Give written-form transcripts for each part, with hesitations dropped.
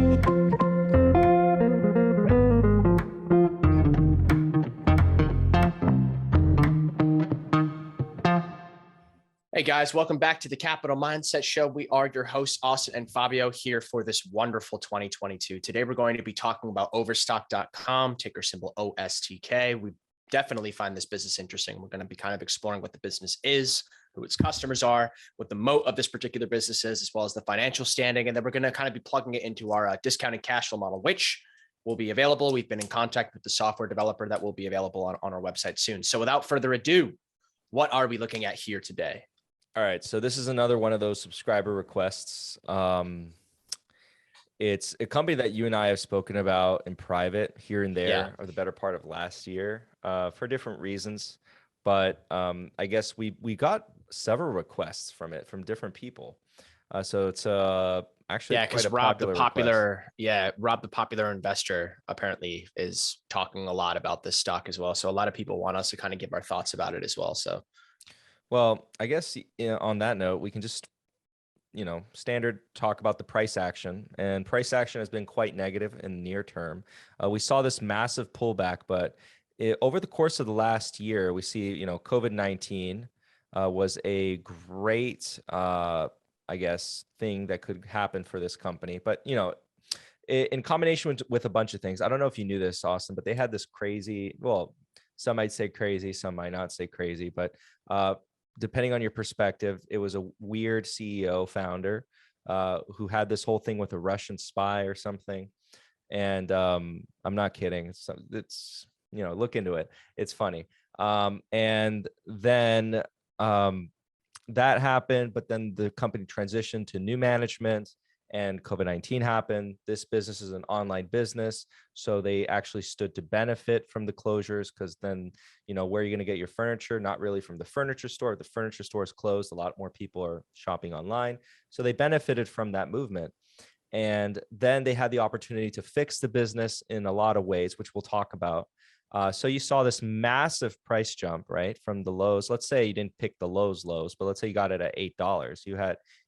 Hey guys, welcome back to the Capital Mindset Show. We are your hosts, Austin and Fabio, here for this wonderful 2022. Today, we're going to be talking about Overstock.com, ticker symbol OSTK. We definitely find this business interesting. We're going to be kind of exploring what the business is, who its customers are, what the moat of this particular business is, as well as the financial standing. And then we're going to kind of be plugging it into our discounted cash flow model, which will be available. We've been in contact with the software developer that will be available on our website soon. So without further ado, what are we looking at here today? All right, so this is another one of those subscriber requests. It's a company that you and I have spoken about in private here and there or the better part of last year for different reasons. But I guess we got several requests from different people. So it's actually because Rob the popular investor apparently is talking a lot about this stock as well. So a lot of people want us to kind of give our thoughts about it as well. So. Well, I guess on that note, we can just, standard talk about the price action, and price action has been quite negative in the near term. We saw this massive pullback, but over the course of the last year, we see, COVID-19 was a great, thing that could happen for this company. But, in combination with a bunch of things, I don't know if you knew this, Austin, but they had this crazy, well, some might say crazy, some might not say crazy, but depending on your perspective, it was a weird CEO founder who had this whole thing with a Russian spy or something. And I'm not kidding. It's look into it. It's funny. And then that happened, but then the company transitioned to new management and COVID-19 happened. This business is an online business, so they actually stood to benefit from the closures, because then, where are you going to get your furniture? Not really from the furniture store. The furniture store is closed. A lot more people are shopping online. So they benefited from that movement. And then they had the opportunity to fix the business in a lot of ways, which we'll talk about. So you saw this massive price jump, right? From the lows. Let's say you didn't pick the lows, but let's say you got it at $8. You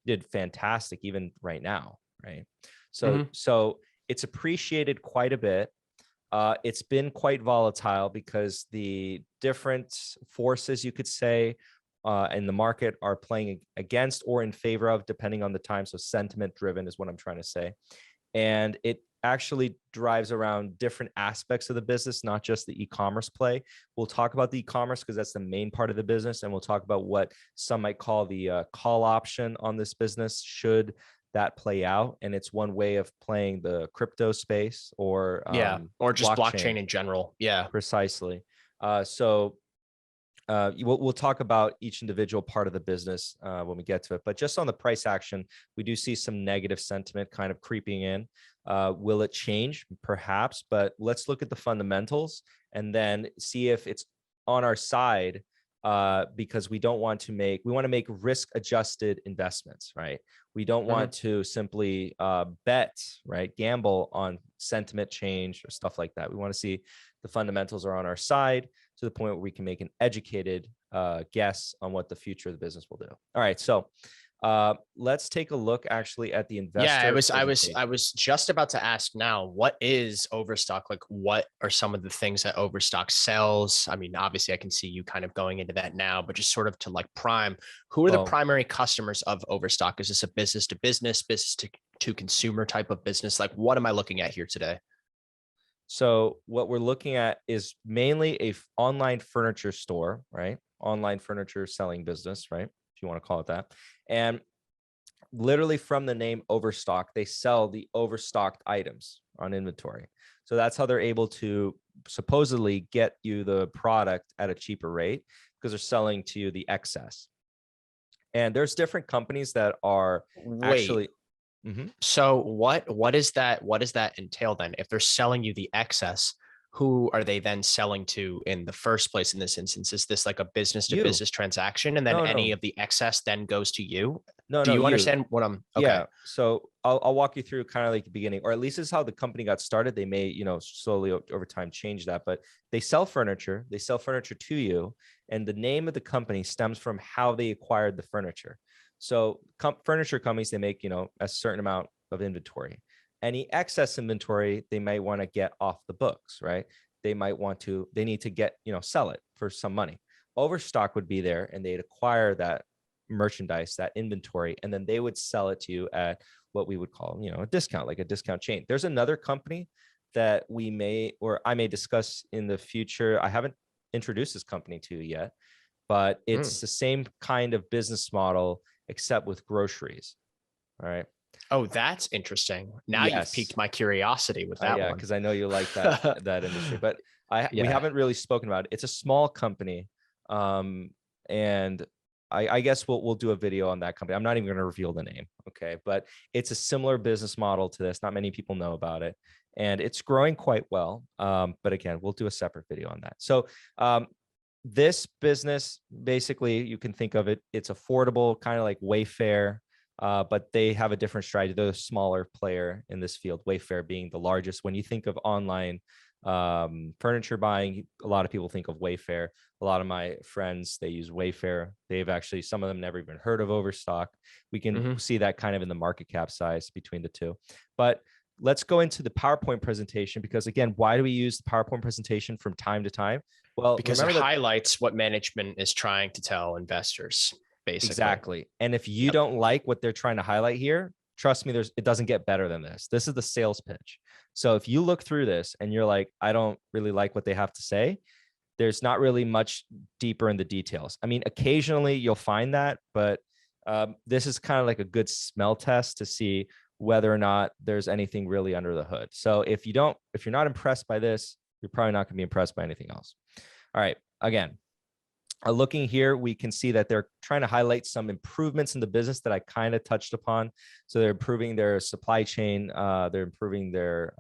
did fantastic even right now, right? So it's appreciated quite a bit. It's been quite volatile because the different forces, you could say, in the market are playing against or in favor of, depending on the time. So sentiment driven is what I'm trying to say. And it actually drives around different aspects of the business, not just the e-commerce play. We'll talk about the e-commerce because that's the main part of the business. And we'll talk about what some might call the call option on this business should that play out. And it's one way of playing the crypto space or just blockchain in general. Yeah, precisely. We'll talk about each individual part of the business when we get to it. But just on the price action, we do see some negative sentiment kind of creeping in. Will it change? Perhaps, but let's look at the fundamentals and then see if it's on our side, because we want to make risk-adjusted investments, right? We don't want to simply bet, right? Gamble on sentiment change or stuff like that. We want to see the fundamentals are on our side to the point where we can make an educated guess on what the future of the business will do. All right, so let's take a look actually at the investor. Yeah, I was just about to ask now, what is Overstock? Like, what are some of the things that Overstock sells? I mean, obviously I can see you kind of going into that now, but just sort of to like prime, who are the primary customers of Overstock? Is this a business to business to consumer type of business? Like, what am I looking at here today? So what we're looking at is mainly a online furniture store, right? Online furniture selling business, right? If you want to call it that. And literally from the name Overstock, they sell the overstocked items on inventory. So that's how they're able to supposedly get you the product at a cheaper rate, because they're selling to you the excess. And there's different companies that are actually... So what does that entail then? If they're selling you the excess, who are they then selling to in the first place in this instance? Is this like a business to business transaction, and then any of the excess then goes to you? Do you understand what I'm... Okay. Yeah. So I'll walk you through kind of like the beginning, or at least this is how the company got started. They may, slowly over time change that, but they sell furniture to you. And the name of the company stems from how they acquired the furniture. So furniture companies, they make, a certain amount of inventory. Any excess inventory, they might want to get off the books, right? They need to get, sell it for some money. Overstock would be there and they'd acquire that merchandise, that inventory, and then they would sell it to you at what we would call, a discount, like a discount chain. There's another company that I may discuss in the future. I haven't introduced this company to you yet, but it's the same kind of business model, except with groceries. All right. Oh, that's interesting. Now you've Yes. piqued my curiosity with that Yeah, one. because I know you like that industry, but we haven't really spoken about it. It's a small company, and I guess we'll do a video on that company. I'm not even going to reveal the name, okay? But it's a similar business model to this. Not many people know about it, and it's growing quite well. But again, we'll do a separate video on that. So this business, basically, you can think of it. It's affordable, kind of like Wayfair. But they have a different strategy. They're a smaller player in this field, Wayfair being the largest. When you think of online furniture buying, a lot of people think of Wayfair. A lot of my friends, they use Wayfair. They've actually, some of them never even heard of Overstock. We can see that kind of in the market cap size between the two. But let's go into the PowerPoint presentation, because again, why do we use the PowerPoint presentation from time to time? Well, because it highlights what management is trying to tell investors. Basically. Exactly. And if you don't like what they're trying to highlight here, trust me, it doesn't get better than this. This is the sales pitch. So if you look through this and you're like, I don't really like what they have to say, there's not really much deeper in the details. I mean, occasionally you'll find that, but this is kind of like a good smell test to see whether or not there's anything really under the hood. So if you're not impressed by this, you're probably not going to be impressed by anything else. All right. Again, looking here, we can see that they're trying to highlight some improvements in the business that I kind of touched upon. So they're improving their supply chain. They're improving their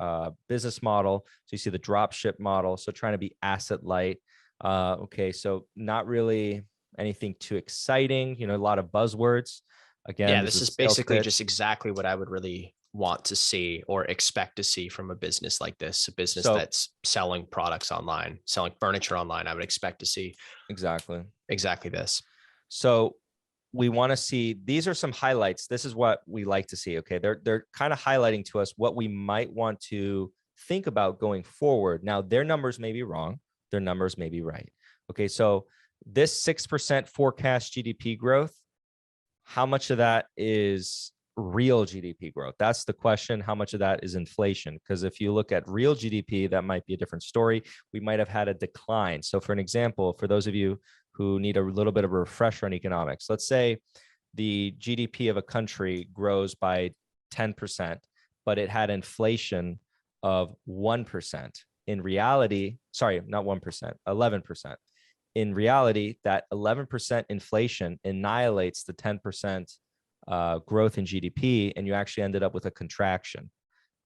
business model. So you see the drop ship model. So trying to be asset light. Okay, so not really anything too exciting. A lot of buzzwords. Again, yeah, this is basically just exactly what I would really want to see or expect to see from a business like this, a business that's selling products online, selling furniture online. I would expect to see exactly this. So we want to see, these are some highlights. This is what we like to see. Okay. They're kind of highlighting to us what we might want to think about going forward. Now, their numbers may be wrong. Their numbers may be right. Okay. So this 6% forecast GDP growth, how much of that is real GDP growth? That's the question. How much of that is inflation? Because if you look at real GDP, that might be a different story. We might have had a decline. So for an example, for those of you who need a little bit of a refresher on economics, let's say the GDP of a country grows by 10%, but it had inflation of 1%. In reality, sorry, not 1%, 11%. In reality, that 11% inflation annihilates the 10% growth in GDP, and you actually ended up with a contraction,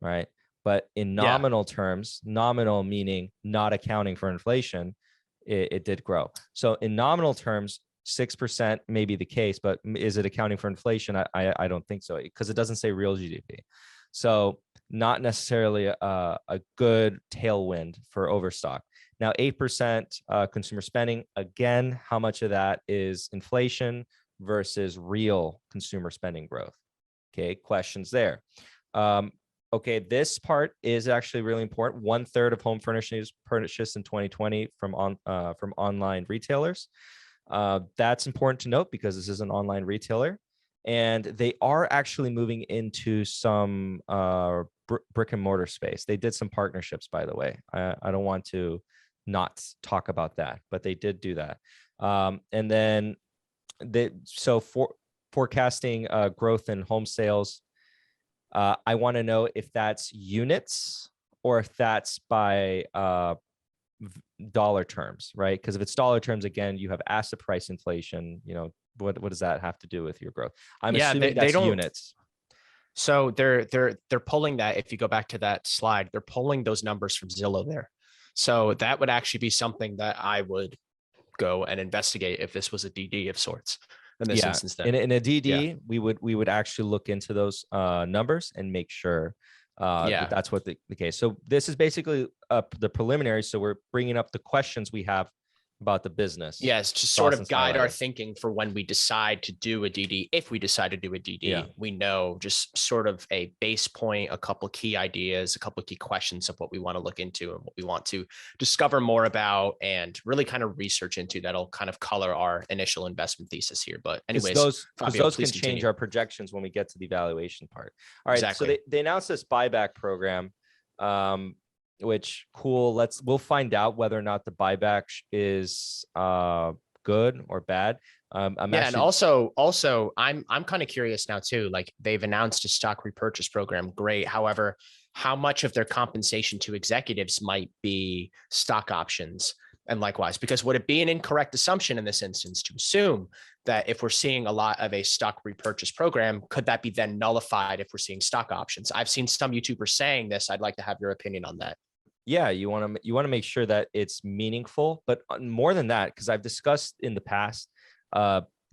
right? But in nominal terms, nominal meaning not accounting for inflation, it did grow. So in nominal terms, 6% may be the case, but is it accounting for inflation? I don't think so, because it doesn't say real GDP. So not necessarily a good tailwind for Overstock. Now, 8% consumer spending. Again, how much of that is inflation versus real consumer spending growth? Okay, questions there. Okay, this part is actually really important. 1/3 of home furnishings purchased in 2020 from online retailers. That's important to note because this is an online retailer, and they are actually moving into some brick and mortar space. They did some partnerships, by the way. I don't want to not talk about that, but they did do that. And then forecasting growth in home sales. I want to know if that's units or if that's by dollar terms, right? Because if it's dollar terms, again, you have asset price inflation. What does that have to do with your growth? I'm assuming that's units. So they're pulling that. If you go back to that slide, they're pulling those numbers from Zillow there. So that would actually be something that I would go and investigate if this was a DD of sorts. In this instance, then. In a DD, we would actually look into those numbers and make sure that's what the case. So this is basically the preliminary. So we're bringing up the questions we have about the business. Yes, to sort of Dawson's guide our highlighted. thinking for when we decide to do a DD. If we decide to do a DD, Yeah. we know just sort of a base point, a couple key ideas, a couple key questions of what we want to look into and what we want to discover more about and really kind of research into. That'll kind of color our initial investment thesis here. But anyways, Because Fabio, those please can change continue. our projections when we get to the valuation part. All right. So Exactly. they announced this buyback program, which cool. We'll find out whether or not the buyback is good or bad. I'm Yeah, and actually also, I'm kind of curious now too. Like they've announced a stock repurchase program, great. However, how much of their compensation to executives might be stock options, and likewise, because would it be an incorrect assumption in this instance to assume that if we're seeing a lot of a stock repurchase program, could that be then nullified if we're seeing stock options? I've seen some YouTubers saying this. I'd like to have your opinion on that. yeah, you want to make sure that it's meaningful, but more than that, because I've discussed in the past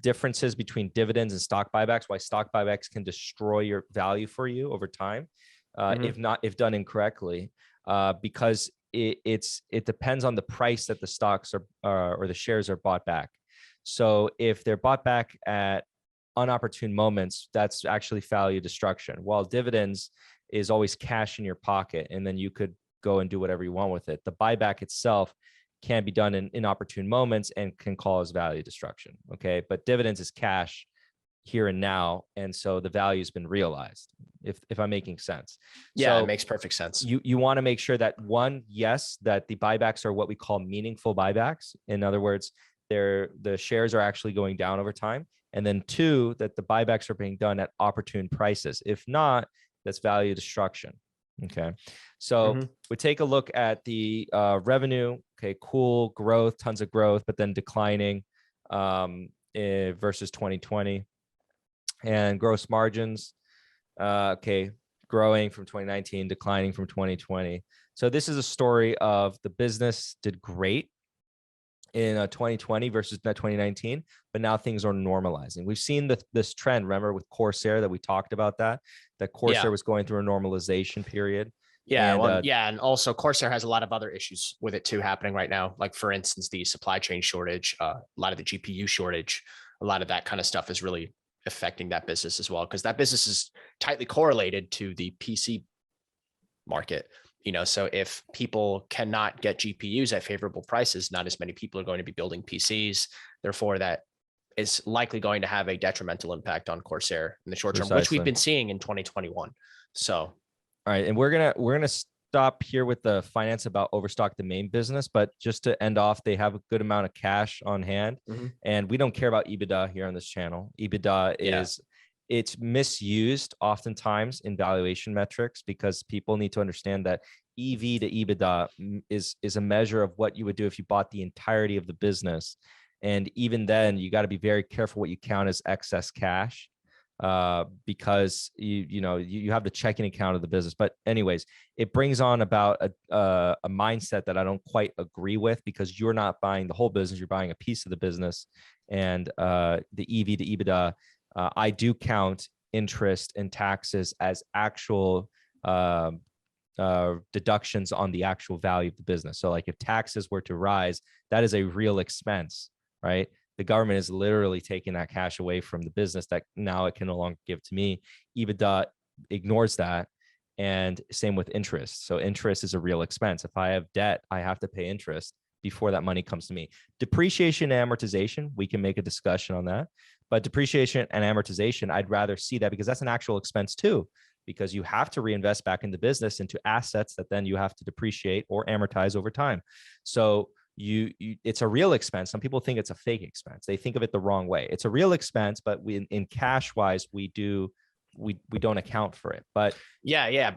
differences between dividends and stock buybacks, why stock buybacks can destroy your value for you over time, if done incorrectly, because it depends on the price that the stocks are or the shares are bought back. So if they're bought back at unopportune moments, that's actually value destruction. While dividends is always cash in your pocket, and then you could go and do whatever you want with it. The buyback itself can be done in inopportune moments and can cause value destruction. Okay. But dividends is cash here and now. And so the value has been realized, if I'm making sense. Yeah, So it makes perfect sense. you want to make sure that one, yes, that the buybacks are what we call meaningful buybacks. In other words, the shares are actually going down over time. And then two, that the buybacks are being done at opportune prices. If not, that's value destruction. Okay. So we take a look at the revenue. Okay, cool growth, tons of growth, but then declining versus 2020. And gross margins, okay, growing from 2019, declining from 2020. So this is a story of the business did great in 2020 versus 2019, but now things are normalizing. We've seen this trend, remember, with Corsair that we talked about that Corsair was going through a normalization period. Yeah, and, well, yeah, and also Corsair has a lot of other issues with it too happening right now. Like for instance, the supply chain shortage, a lot of the GPU shortage, a lot of that kind of stuff is really affecting that business as well, because that business is tightly correlated to the PC market. So if people cannot get GPUs at favorable prices, not as many people are going to be building PCs. Therefore, that is likely going to have a detrimental impact on Corsair in the short term, which we've been seeing in 2021. So, all right, and we're gonna stop here with the finance about Overstock, the main business. But just to end off, they have a good amount of cash on hand, and we don't care about EBITDA here on this channel. EBITDA is it's misused oftentimes in valuation metrics because people need to understand that EV to EBITDA is a measure of what you would do if you bought the entirety of the business. And even then, you got to be very careful what you count as excess cash, because you have the checking account of the business. But anyways, it brings on about a mindset that I don't quite agree with, because you're not buying the whole business, you're buying a piece of the business. And the EV to EBITDA, I do count interest and taxes as actual deductions on the actual value of the business. So like if taxes were to rise, that is a real expense, right? The government is literally taking that cash away from the business that now it can no longer give to me. EBITDA ignores that. And same with interest. So interest is a real expense. If I have debt, I have to pay interest before that money comes to me. Depreciation and amortization, we can make a discussion on that. But depreciation and amortization, I'd rather see that, because that's an actual expense too, because you have to reinvest back in the business into assets that then you have to depreciate or amortize over time. So it's a real expense. Some people think it's a fake expense. They think of it the wrong way. It's a real expense, but in cash wise, we don't account for it. But yeah.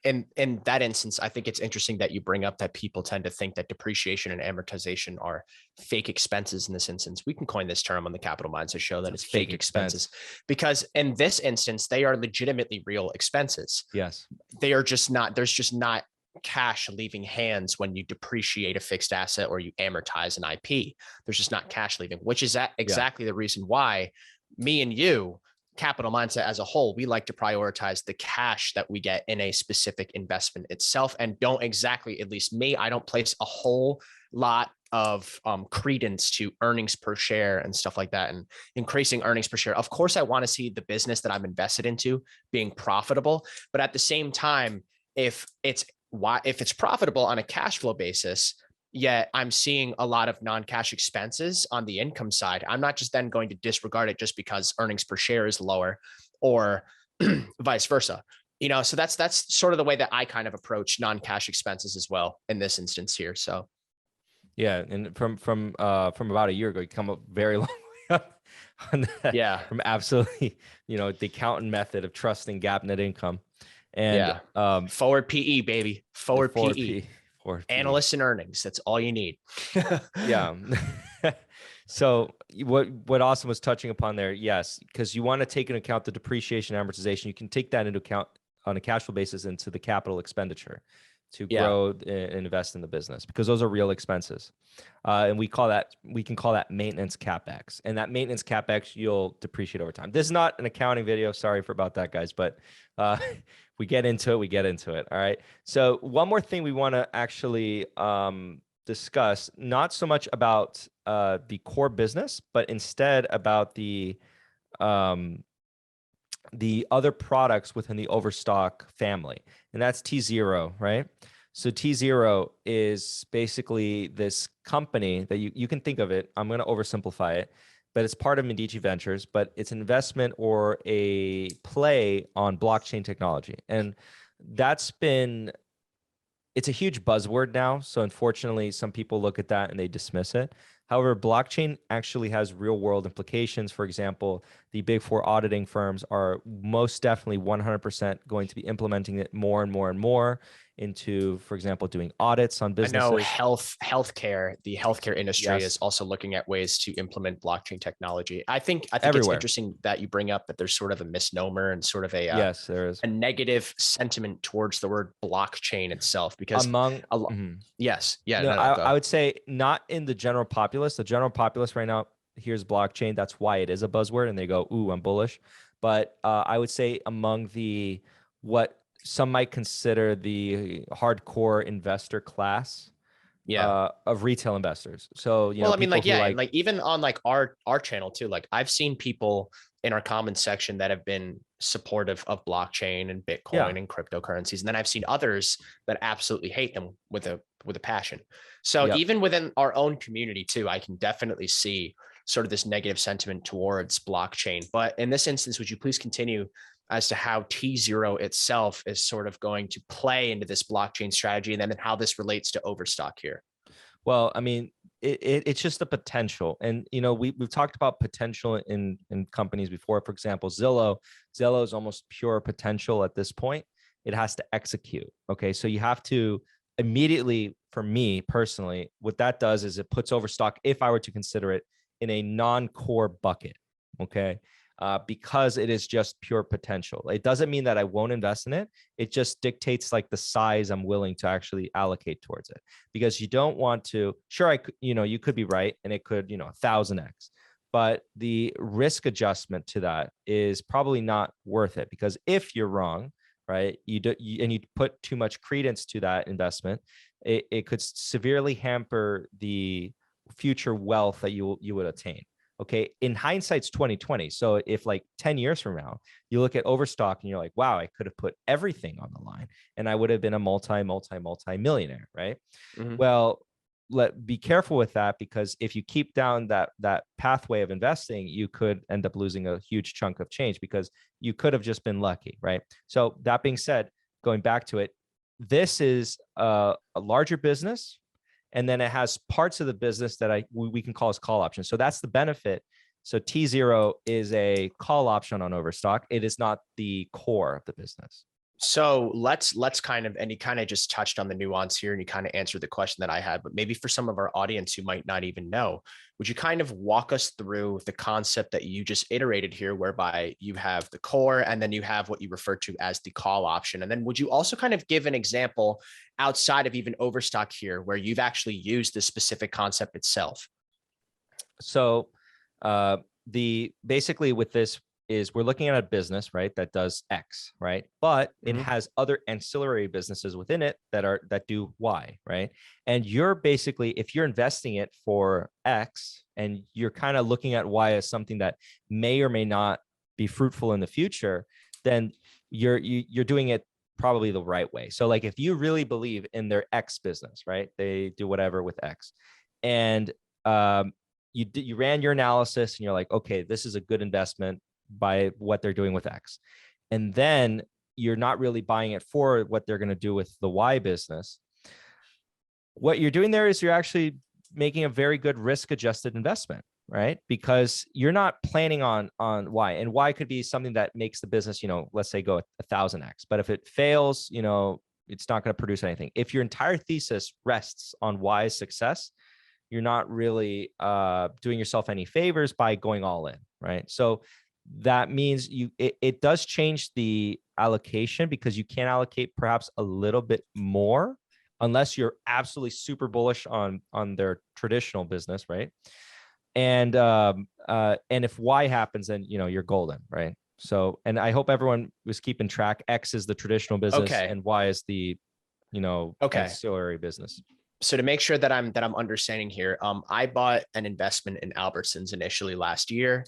In that instance, I think it's interesting that you bring up that people tend to think that depreciation and amortization are fake expenses in this instance. We can coin this term on the Capital Mindset Show that it's fake expenses, because in this instance, they are legitimately real expenses. Yes. They are just not, there's just not cash leaving hands when you depreciate a fixed asset or you amortize an IP. There's just not cash leaving, which is exactly the reason why me and you, Capital Mindset as a whole, we like to prioritize the cash that we get in a specific investment itself, and don't exactly, at least me, I don't place a whole lot of credence to earnings per share and stuff like that, and increasing earnings per share. Of course, I want to see the business that I'm invested into being profitable, but at the same time, if it's profitable on a cash flow basis, yet I'm seeing a lot of non-cash expenses on the income side, I'm not just then going to disregard it just because earnings per share is lower, or vice versa. So that's sort of the way that I kind of approach non-cash expenses as well in this instance here. So yeah, and from about a year ago, you come up very long way up on that. yeah, From absolutely, the accountant method of trusting GAAP net income, and yeah, forward PE, baby, forward PE, forward PE. analysts and earnings. That's all you need. Yeah. So what Austin was touching upon there, yes, because you want to take into account the depreciation, amortization. You can take that into account on a cash flow basis into the capital expenditure to grow and invest in the business, because those are real expenses. And we can call that maintenance CapEx. And that maintenance CapEx, you'll depreciate over time. This is not an accounting video. Sorry about that, guys. But we get into it. All right. So one more thing we want to actually discuss, not so much about the core business, but instead about the other products within the Overstock family, and that's T0, right? So T0 is basically this company that you can think of it. I'm going to oversimplify it, but it's part of Medici Ventures, but it's an investment or a play on blockchain technology. And it's a huge buzzword now. So unfortunately, some people look at that and they dismiss it. However, blockchain actually has real world implications. For example, the big four auditing firms are most definitely 100% going to be implementing it more and more and more into, for example, doing audits on businesses. I know the healthcare industry is also looking at ways to implement blockchain technology. I think it's interesting that you bring up that there's sort of a misnomer and sort of yes, there is a negative sentiment towards the word blockchain itself, because yes, yeah, no, I would say not in the general populace. The general populace right now here's blockchain. That's why it is a buzzword, and they go, "Ooh, I'm bullish." But I would say among what some might consider the hardcore investor class, of retail investors. So, I mean, like even on like our channel too, like I've seen people in our comments section that have been supportive of blockchain and Bitcoin and cryptocurrencies, and then I've seen others that absolutely hate them with a passion. So even within our own community too, I can definitely see sort of this negative sentiment towards blockchain. But in this instance, would you please continue as to how T0 itself is sort of going to play into this blockchain strategy, and then how this relates to Overstock here? Well, I mean, it's just the potential. And, we've talked about potential in companies before. For example, Zillow is almost pure potential at this point. It has to execute. Okay. So you have to immediately, for me personally, what that does is it puts Overstock, if I were to consider it, in a non-core bucket. Okay. Because it is just pure potential. It doesn't mean that I won't invest in it. It just dictates like the size I'm willing to actually allocate towards it, because you don't want to, sure, I could, you could be right and it could, 1000x, but the risk adjustment to that is probably not worth it, because if you're wrong, right, and you put too much credence to that investment, it could severely hamper the future wealth that you would attain. Okay. In hindsight's 2020. So if like 10 years from now, you look at Overstock and you're like, wow, I could have put everything on the line and I would have been a multi-millionaire. Right. Mm-hmm. Well, be careful with that, because if you keep down that pathway of investing, you could end up losing a huge chunk of change, because you could have just been lucky. Right. So that being said, going back to it, this is a larger business. And then it has parts of the business that we can call as call options. So that's the benefit. So T0 is a call option on Overstock. It is not the core of the business. So let's kind of, and you kind of just touched on the nuance here and you kind of answered the question that I had, but maybe for some of our audience who might not even know, would you kind of walk us through the concept that you just iterated here, whereby you have the core and then you have what you refer to as the call option? And then would you also kind of give an example outside of even Overstock here, where you've actually used this specific concept itself? So basically with this, is we're looking at a business, right, that does X, right? But it Mhm. has other ancillary businesses within it that do Y, right? And you're basically, if you're investing it for X and you're kind of looking at Y as something that may or may not be fruitful in the future, then you're doing it probably the right way. So like if you really believe in their X business, right? They do whatever with X, and you ran your analysis and you're like, okay, this is a good investment by what they're doing with X. And then you're not really buying it for what they're going to do with the Y business. What you're doing there is you're actually making a very good risk adjusted investment, right? Because you're not planning on Y, and Y could be something that makes the business, let's say go 1,000x. But if it fails, it's not going to produce anything. If your entire thesis rests on Y's success, you're not really doing yourself any favors by going all in, right? So that means it does change the allocation, because you can allocate perhaps a little bit more unless you're absolutely super bullish on their traditional business, right? And if Y happens, then you're golden, right? So, and I hope everyone was keeping track. X is the traditional business, Okay. and Y is the Okay. ancillary business. So to make sure that I'm understanding here, I bought an investment in Albertsons initially last year.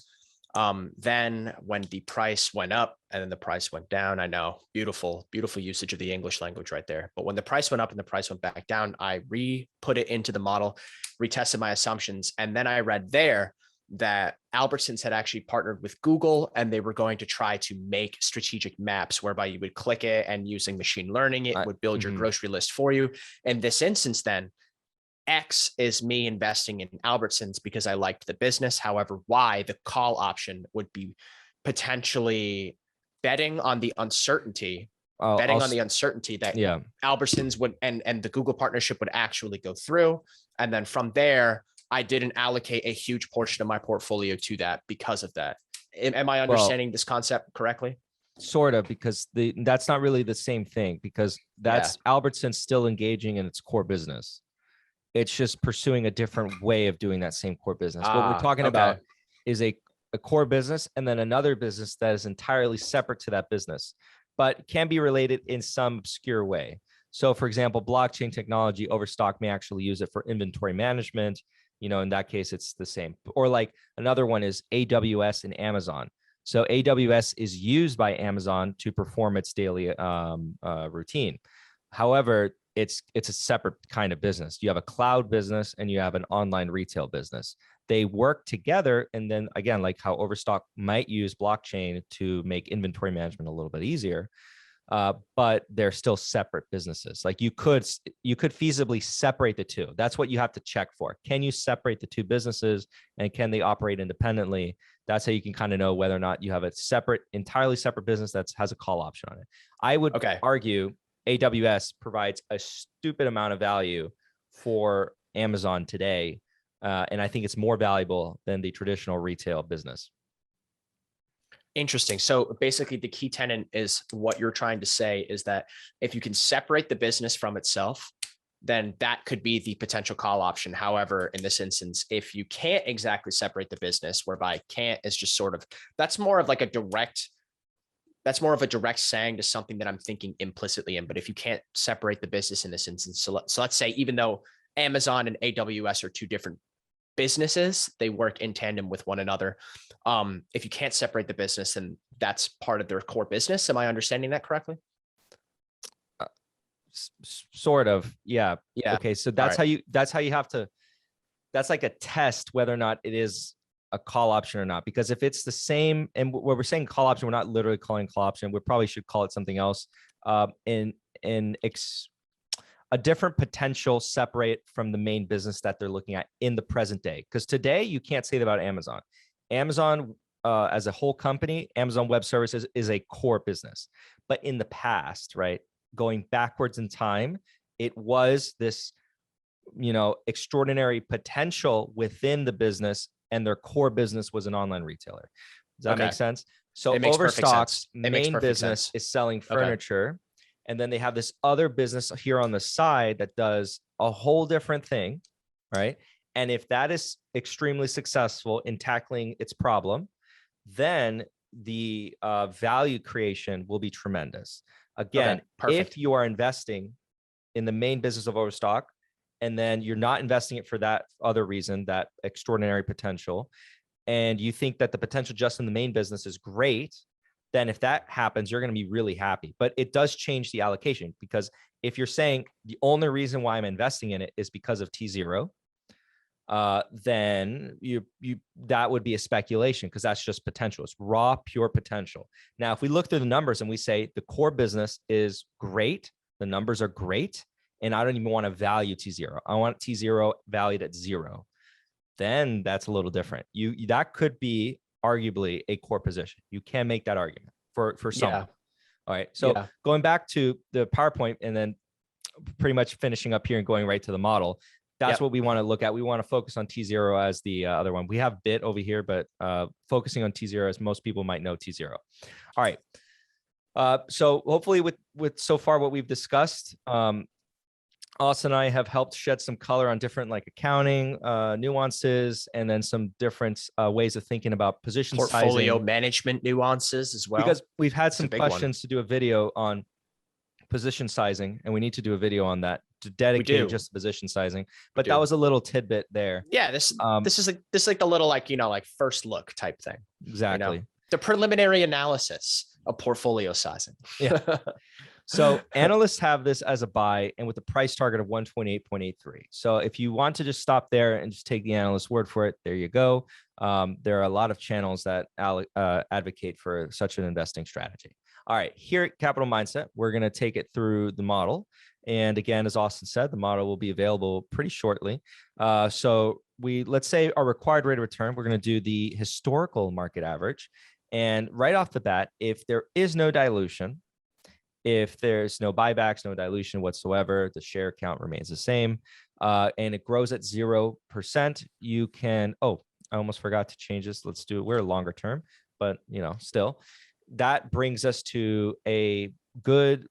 Then when the price went up and then the price went down, I know, beautiful usage of the English language right there. But when the price went up and the price went back down, I put it into the model, retested my assumptions. And then I read there that Albertsons had actually partnered with Google, and they were going to try to make strategic maps whereby you would click it and using machine learning, it would build your grocery list for you. In this instance, then X is me investing in Albertsons because I liked the business. However, Y, the call option, would be potentially betting on the uncertainty, that Yeah. Albertsons would and the Google partnership would actually go through. And then from there, I didn't allocate a huge portion of my portfolio to that because of that. Am I understanding this concept correctly? Sort of, because that's not really the same thing, because that's Albertsons still engaging in its core business. It's just pursuing a different way of doing that same core business. What we're talking about is a core business and then another business that is entirely separate to that business, but can be related in some obscure way. So for example, blockchain technology, Overstock may actually use it for inventory management. In that case, it's the same. Or like another one is AWS and Amazon. So AWS is used by Amazon to perform its daily routine. However, it's a separate kind of business. You have a cloud business and you have an online retail business. They work together. And then again, like how Overstock might use blockchain to make inventory management a little bit easier, but they're still separate businesses. Like you could feasibly separate the two. That's what you have to check for. Can you separate the two businesses, and can they operate independently? That's how you can kind of know whether or not you have a entirely separate business that has a call option on it. I would argue AWS provides a stupid amount of value for Amazon today. And I think it's more valuable than the traditional retail business. Interesting. So basically the key tenet is what you're trying to say is that if you can separate the business from itself, then that could be the potential call option. However, in this instance, if you can't exactly separate the business, whereby can't is just sort of, that's more of a direct saying to something that I'm thinking implicitly in. But if you can't separate the business in this instance, so let's say, even though Amazon and AWS are two different businesses, they work in tandem with one another. If you can't separate the business, then that's part of their core business. Am I understanding that correctly? Sort of. Yeah. Yeah. Okay. So that's how you have to, that's like a test whether or not it is a call option or not. Because if it's the same, and when we're saying call option, we're not literally calling call option. We probably should call it something else. A different potential separate from the main business that they're looking at in the present day. Because today you can't say that about Amazon. Amazon, as a whole company, Amazon Web Services is a core business. But in the past, right, going backwards in time, it was this, extraordinary potential within the business, and their core business was an online retailer. Does that make sense? So Overstock's main business is selling furniture. And then they have this other business here on the side that does a whole different thing, right? And if that is extremely successful in tackling its problem, then the value creation will be tremendous. Again, Okay, perfect. if you are investing in the main business of Overstock, and then you're not investing it for that other reason, that extraordinary potential, and you think that the potential just in the main business is great, then if that happens, you're going to be really happy. But it does change the allocation, because if you're saying the only reason why I'm investing in it is because of T0, then that would be a speculation, because that's just potential. It's raw, pure potential. Now, if we look through the numbers and we say the core business is great, the numbers are great, and I don't even want to value T0. I want T0 valued at 0. Then that's a little different. That could be arguably a core position. You can make that argument for someone. Yeah. All right. So Yeah. going back to the PowerPoint and then pretty much finishing up here and going right to the model, that's what we want to look at. We want to focus on T0 as the other one. We have bit over here, but focusing on T0, as most people might know T0. All right. So hopefully with so far what we've discussed, Austin and I have helped shed some color on different like accounting nuances, and then some different ways of thinking about position Portfolio sizing, management nuances as well. because we've had some big questions to do a video on position sizing, and we need to do a video on that to dedicate just position sizing. But that was a little tidbit there. Yeah, this is like the little like first look type thing. Exactly. The preliminary analysis of portfolio sizing. Yeah. So analysts have this as a buy, and with a price target of 128.83. So if you want to just stop there and just take the analyst's word for it, there you go. There are a lot of channels that advocate for such an investing strategy. All right, here at Capital Mindset, we're going to take it through the model. And again, as Austin said, the model will be available pretty shortly. So let's say our required rate of return, we're going to do the historical market average. And right off the bat, if there is no dilution, if there's no buybacks, no dilution whatsoever, the share count remains the same, and it grows at 0%, you can, I almost forgot to change this. Let's do it. We're a longer term, but still, that brings us to a good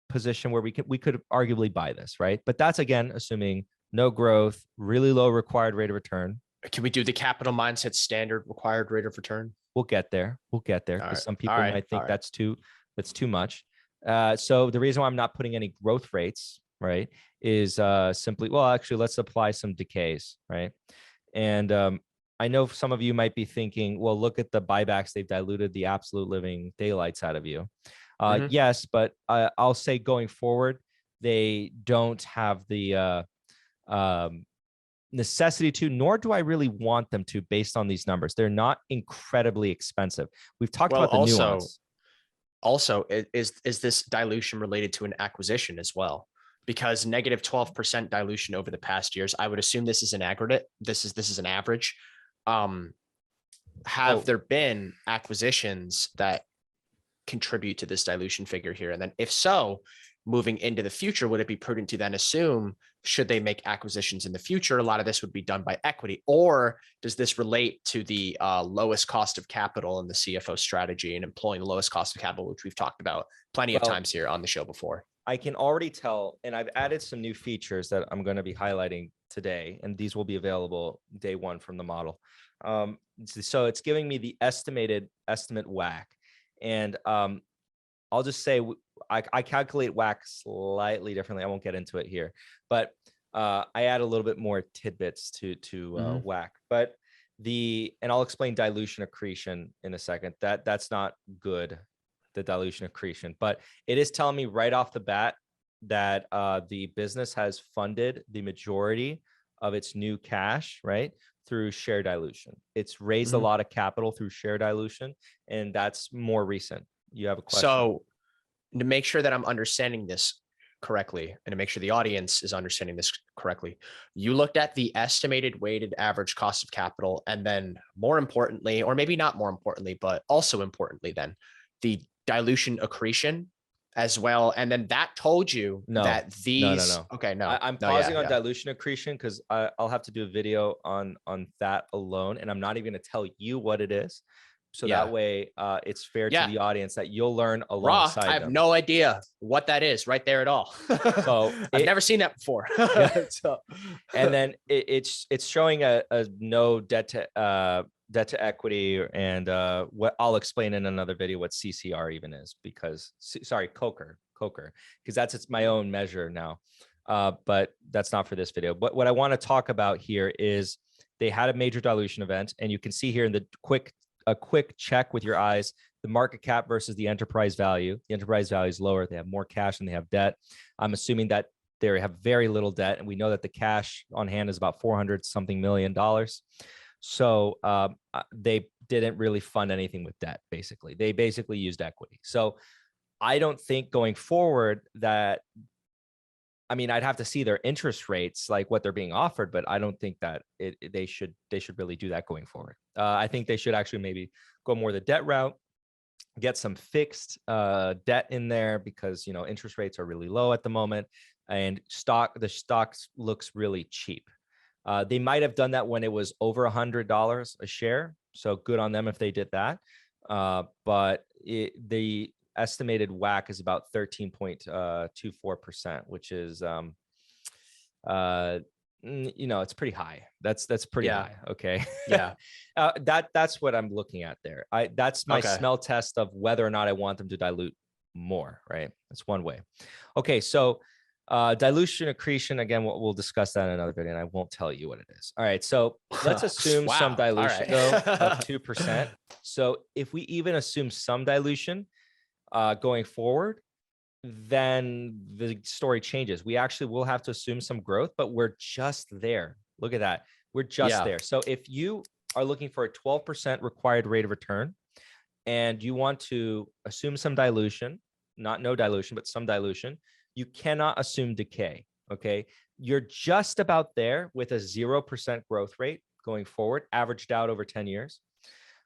position where we could arguably buy this, right? But that's, again, assuming no growth, really low required rate of return. Can we do the Capital Mindset standard required rate of return? We'll get there. Because some people might think that's too much. So the reason why I'm not putting any growth rates, right, is simply, well, actually, let's apply some decays, right? And I know some of you might be thinking, well, look at the buybacks. They've diluted the absolute living daylights out of you. Yes, but I'll say going forward, they don't have the necessity to, nor do I really want them to, based on these numbers. They're not incredibly expensive. We've talked about the nuance. Also, is this dilution related to an acquisition as well? Because negative 12% dilution over the past years, I would assume this is an aggregate. This is an average. Have there been acquisitions that contribute to this dilution figure here? And then if so, moving into the future, would it be prudent to then assume, should they make acquisitions in the future, a lot of this would be done by equity? Or does this relate to the lowest cost of capital in the CFO strategy and employing the lowest cost of capital, which we've talked about plenty of times here on the show before? I can already tell, and I've added some new features that I'm going to be highlighting today, and these will be available day one from the model. So it's giving me the estimate WACC. And I'll just say I calculate WACC slightly differently. I won't get into it here, but I add a little bit more tidbits to WACC. But and I'll explain dilution accretion in a second. That's not good, the dilution accretion, but it is telling me right off the bat that the business has funded the majority of its new cash, right, through share dilution. It's raised a lot of capital through share dilution, and that's more recent. You have a question? So to make sure that I'm understanding this correctly, and to make sure the audience is understanding this correctly, you looked at the estimated weighted average cost of capital, and then more importantly, or maybe not more importantly, but also importantly, then the dilution accretion as well. And then that told you that these, no. Okay, no. I'm pausing on dilution accretion because I'll have to do a video on that alone. And I'm not even going to tell you what it is. So that way it's fair to the audience that you'll learn alongside them. I have no idea what that is right there at all. So I've never seen that before. And then it's showing a no debt to debt to equity, and what I'll explain in another video what CCR even is, because sorry, Coker, because it's my own measure now. But that's not for this video. But what I want to talk about here is they had a major dilution event, and you can see here in the a quick check with your eyes, the market cap versus the enterprise value. The enterprise value is lower. They have more cash than they have debt. I'm assuming that they have very little debt, and we know that the cash on hand is about $400 something million. So they didn't really fund anything with debt. Basically, they basically used equity. So I don't think going forward that, I mean, I'd have to see their interest rates, like what they're being offered, but I don't think that they should really do that going forward. I think they should actually maybe go more the debt route, get some fixed debt in there, because, you know, interest rates are really low at the moment, and the stocks looks really cheap. They might have done that when it was over $100 a share. So good on them if they did that. But the estimated WACC is about 13.24%, which is, you know, it's pretty high. That's pretty high. Okay. Yeah. That's what I'm looking at there. That's my smell test of whether or not I want them to dilute more, right? That's one way. Okay. So dilution accretion, again, we'll discuss that in another video, and I won't tell you what it is. All right. So let's assume some dilution though of 2%. So if we even assume some dilution going forward, then the story changes. We actually will have to assume some growth, but we're just there. Look at that. We're just there. So if you are looking for a 12% required rate of return, and you want to assume some dilution, not no dilution, but some dilution, you cannot assume decay. Okay. You're just about there with a 0% growth rate going forward, averaged out over 10 years.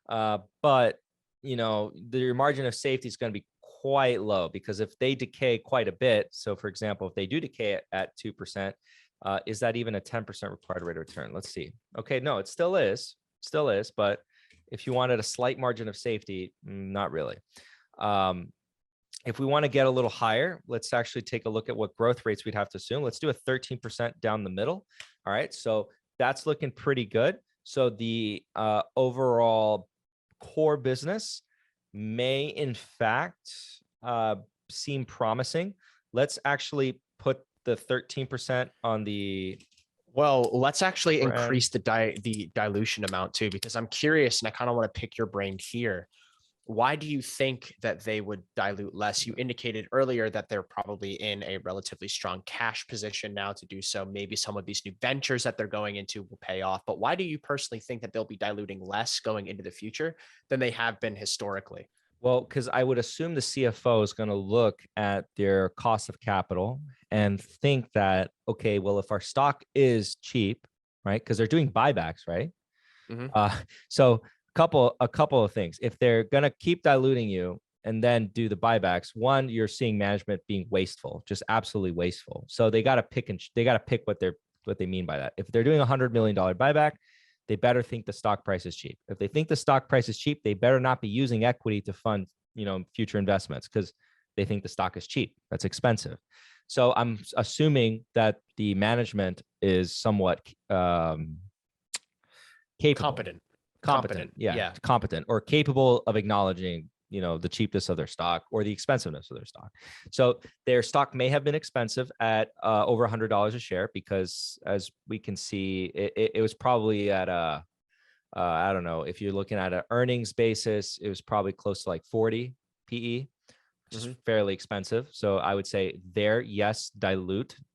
But, you know, your margin of safety is going to be quite low, because if they decay quite a bit, so for example, if they do decay at 2%, is that even a 10% required rate of return? Let's see. Okay, no, it still is, but if you wanted a slight margin of safety, not really. If we want to get a little higher, let's actually take a look at what growth rates we'd have to assume. Let's do a 13% down the middle. All right, so that's looking pretty good. So the overall core business may in fact seem promising. Let's actually put the 13% on the, well, let's actually increase the dilution amount too, because I'm curious and I kind of want to pick your brain here. Why do you think that they would dilute less? You indicated earlier that they're probably in a relatively strong cash position now to do so. Maybe some of these new ventures that they're going into will pay off. But why do you personally think that they'll be diluting less going into the future than they have been historically? well, because I would assume the CFO is going to look at their cost of capital and think that, okay, well, if our stock is cheap, right? Because they're doing buybacks, right? So a couple of things. If they're going to keep diluting you and then do the buybacks, one, you're seeing management being wasteful, just absolutely wasteful. So they got to pick what they mean by that. If they're doing $100 million buyback, they better think the stock price is cheap. If they think the stock price is cheap, they better not be using equity to fund, you know, future investments, because they think the stock is cheap. That's expensive. So I'm assuming that the management is somewhat capable. Competent. Yeah. Competent or capable of acknowledging, you know, the cheapness of their stock or the expensiveness of their stock. So their stock may have been expensive at over $100 a share, because as we can see, it was probably at I don't know, if you're looking at an earnings basis, it was probably close to like 40 PE, which is fairly expensive. So I would say there, yes,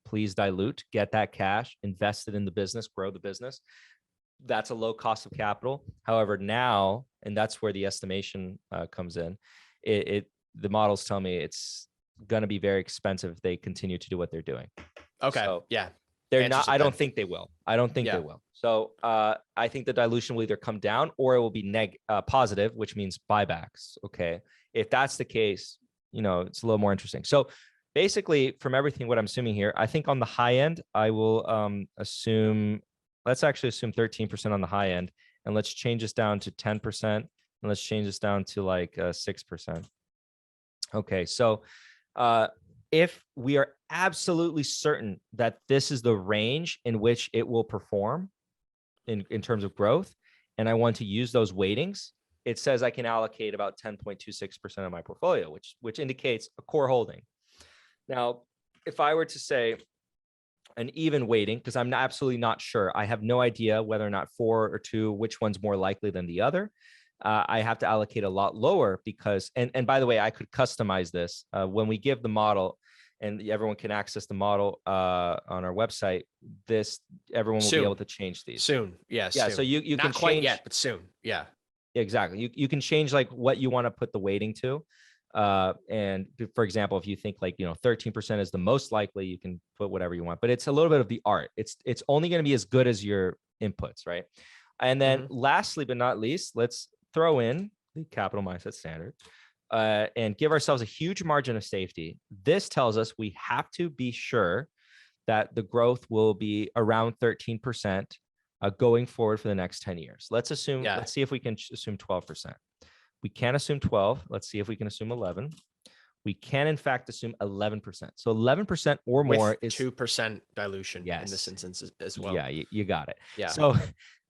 please dilute, get that cash, invest it in the business, grow the business. That's a low cost of capital. However, now, and that's where the estimation comes in, the models tell me it's going to be very expensive if they continue to do what they're doing. Okay. So yeah. They're not, I don't think they will. I don't think they will. So I think the dilution will either come down or it will be positive, which means buybacks. Okay. If that's the case, you know, it's a little more interesting. So basically, from everything, what I'm assuming here, I think on the high end, I will assume, let's actually assume 13% on the high end, and let's change this down to 10%, and let's change this down to like 6%. Okay, so if we are absolutely certain that this is the range in which it will perform in terms of growth, and I want to use those weightings, it says I can allocate about 10.26% of my portfolio, which indicates a core holding. Now, if I were to say an even weighting, because I'm absolutely not sure, I have no idea whether or not 4 or 2, which one's more likely than the other. I have to allocate a lot lower because, and by the way, I could customize this when we give the model, and everyone can access the model on our website. Everyone will be able to change these soon. Yeah. Yeah. Soon. So you Not can quite change yet, but soon. Yeah. Exactly. You can change like what you want to put the weighting to. And for example, if you think like, 13% is the most likely, you can put whatever you want, but it's a little bit of the art. It's only going to be as good as your inputs, right? And then lastly, but not least, let's throw in the capital mindset standard and give ourselves a huge margin of safety. This tells us we have to be sure that the growth will be around 13% going forward for the next 10 years. Let's see if we can assume 12%. We can assume 12. Let's see if we can assume 11. We can, in fact, assume 11%. So 11% or more is 2% dilution in this instance as well. Yeah, you got it. Yeah. So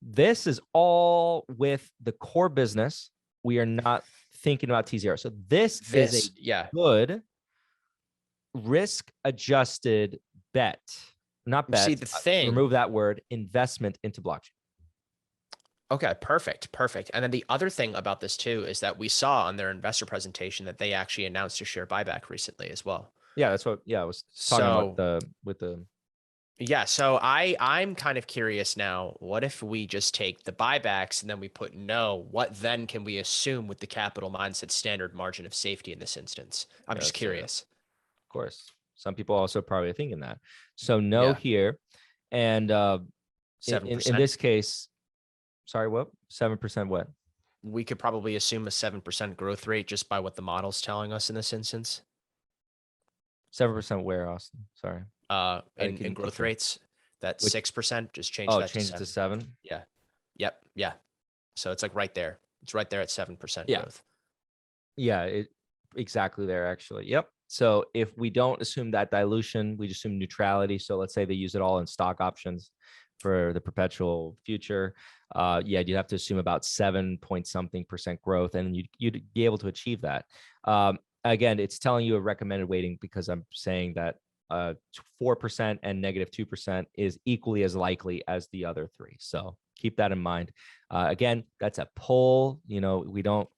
this is all with the core business. We are not thinking about T0. So this is a good risk-adjusted bet. Not bet. See, the thing. Remove that word. Investment into blockchain. Okay, perfect. And then the other thing about this too is that we saw on their investor presentation that they actually announced a share buyback recently as well. Yeah, that's what. Yeah, I was talking about with the. Yeah, so I'm kind of curious now. What if we just take the buybacks and then we put no? What then can we assume with the capital mindset standard margin of safety in this instance? I'm just curious. Of course, some people also probably are thinking that. So no here, and 7%. In this case. Sorry, what? 7% what? We could probably assume a 7% growth rate just by what the model's telling us in this instance. 7% where, Austin? Sorry. In growth rates, that 6%, just change that change it to 7? Yeah. Yep. Yeah. So it's like right there. It's right there at 7% growth. Yeah, exactly there, actually. Yep. So if we don't assume that dilution, we just assume neutrality. So let's say they use it all in stock options for the perpetual future. You'd have to assume about 7-point-something% growth, and you'd be able to achieve that. Again, it's telling you a recommended weighting because I'm saying that 4% and -2% is equally as likely as the other 3. So keep that in mind. Again, that's a poll. We don't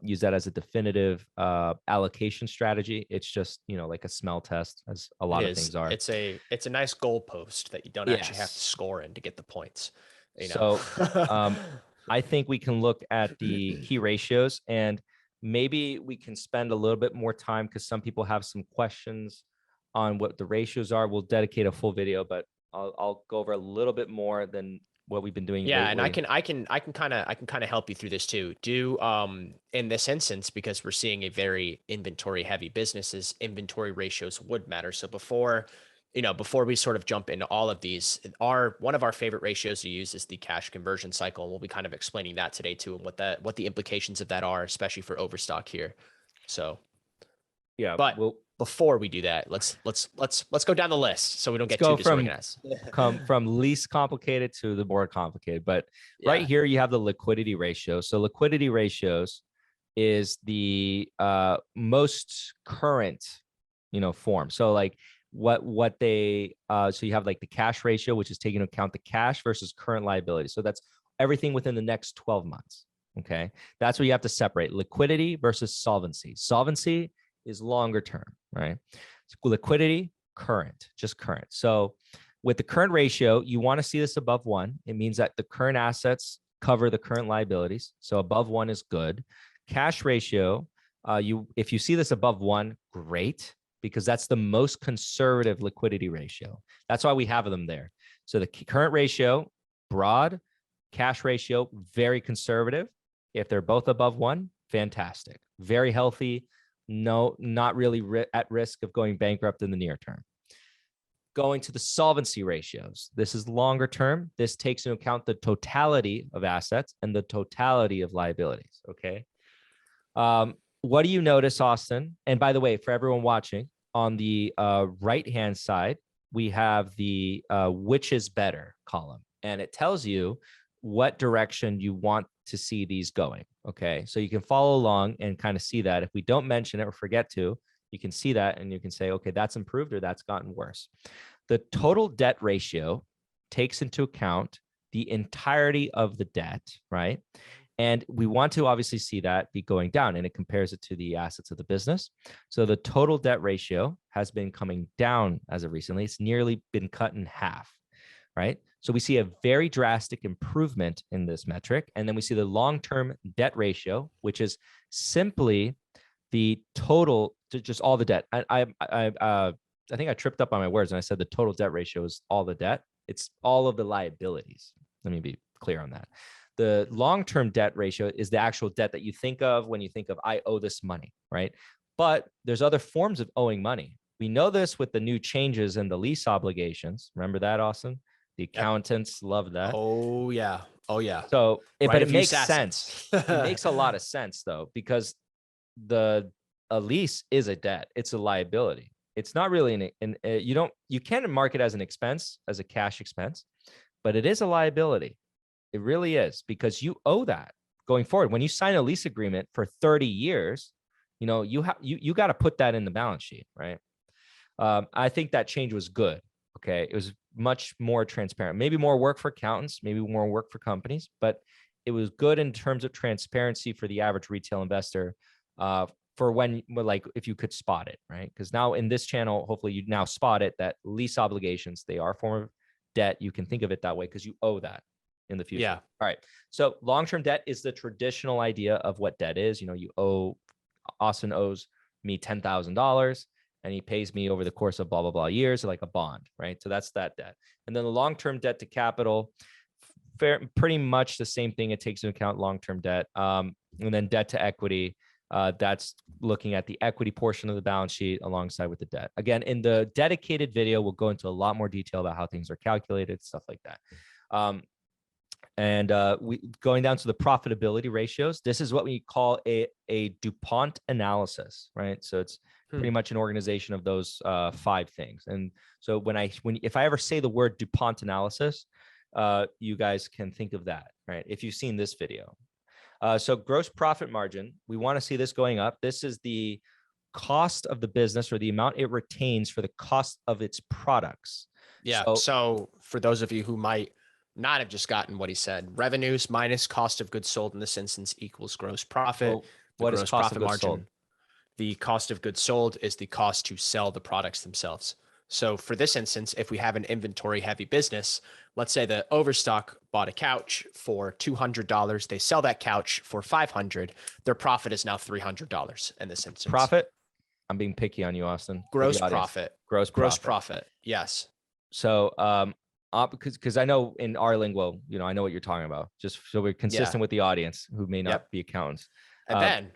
use that as a definitive allocation strategy. It's just, like a smell test, as a lot of things are. It's a nice goalpost that you don't actually have to score in to get the points. So I think we can look at the key ratios, and maybe we can spend a little bit more time because some people have some questions on what the ratios are. We'll dedicate a full video, but I'll go over a little bit more than what we've been doing lately. And I can kind of help you through this too. In this instance, because we're seeing a very inventory heavy businesses, inventory ratios would matter. So before we sort of jump into all of these, one of our favorite ratios to use is the cash conversion cycle. And we'll be kind of explaining that today too, and what the implications of that are, especially for Overstock here. So but before we do that, let's go down the list so we don't get too disorganized. Come from least complicated to the more complicated. But right here you have the liquidity ratio. So liquidity ratios is the most current, form. So like what they so you have like the cash ratio, which is taking into account the cash versus current liability. So that's everything within the next 12 months. Okay, that's what you have to separate: liquidity versus solvency. Solvency is longer term, right? So liquidity, just current. So with the current ratio, you want to see this above 1. It means that the current assets cover the current liabilities. So above 1 is good. Cash ratio, if you see this above 1, great, because that's the most conservative liquidity ratio. That's why we have them there. So the current ratio, broad; cash ratio, very conservative. If they're both above 1, fantastic. Very healthy. No, not really at risk of going bankrupt in the near term. Going to the solvency ratios. This is longer term. This takes into account the totality of assets and the totality of liabilities. Okay. What do you notice, Austin? And by the way, for everyone watching, on the right-hand side, we have the which is better column. And it tells you what direction you want to see these going. Okay. So you can follow along and kind of see that. If we don't mention it or forget to, you can see that and you can say, okay, that's improved or that's gotten worse. The total debt ratio takes into account the entirety of the debt, right? And we want to obviously see that be going down, and it compares it to the assets of the business. So the total debt ratio has been coming down as of recently. It's nearly been cut in half, right? So we see a very drastic improvement in this metric. And then we see the long-term debt ratio, which is simply the total, just all the debt. I think I tripped up on my words and I said the total debt ratio is all the debt. It's all of the liabilities. Let me be clear on that. The long-term debt ratio is the actual debt that you think of when you think of, I owe this money, right? But there's other forms of owing money. We know this with the new changes in the lease obligations. Remember that, Austin? The accountants love that. Oh yeah. Oh yeah. So, but it makes sense. It It makes a lot of sense though, because a lease is a debt. It's a liability. It's not really you can't mark it as an expense, as a cash expense, but it is a liability. It really is, because you owe that going forward. When you sign a lease agreement for 30 years, you got to put that in the balance sheet, right? I think that change was good. Okay. It was much more transparent, maybe more work for accountants, maybe more work for companies, but it was good in terms of transparency for the average retail investor, for like if you could spot it, right? Because now in this channel, hopefully you now spot it, that lease obligations, they are a form of debt. You can think of it that way because you owe that in the future. Yeah. All right. So long-term debt is the traditional idea of what debt is. Austin owes me $10,000 and he pays me over the course of blah, blah, blah years, like a bond, right? So that's that debt. And then the long-term debt to capital, pretty much the same thing. It takes into account long-term debt. And then debt to equity, that's looking at the equity portion of the balance sheet alongside with the debt. Again, in the dedicated video, we'll go into a lot more detail about how things are calculated, stuff like that. We going down to the profitability ratios. This is what we call a DuPont analysis, right? So it's pretty much an organization of those 5 things. And so if I ever say the word DuPont analysis, you guys can think of that, right? If you've seen this video. So gross profit margin, we want to see this going up. This is the cost of the business, or the amount it retains for the cost of its products. Yeah. So for those of you who might not have just gotten what he said, revenues minus cost of goods sold in this instance equals gross profit. Well, what is cost of goods sold? The cost of goods sold is the cost to sell the products themselves. So for this instance, if we have an inventory heavy business, let's say the Overstock bought a couch for $200. They sell that couch for $500. Their profit is now $300 in this instance. Profit? I'm being picky on you, Austin. Gross profit. Gross profit. Yes. So, because I know in our lingo, I know what you're talking about, just so we're consistent with the audience who may not be accountants. And then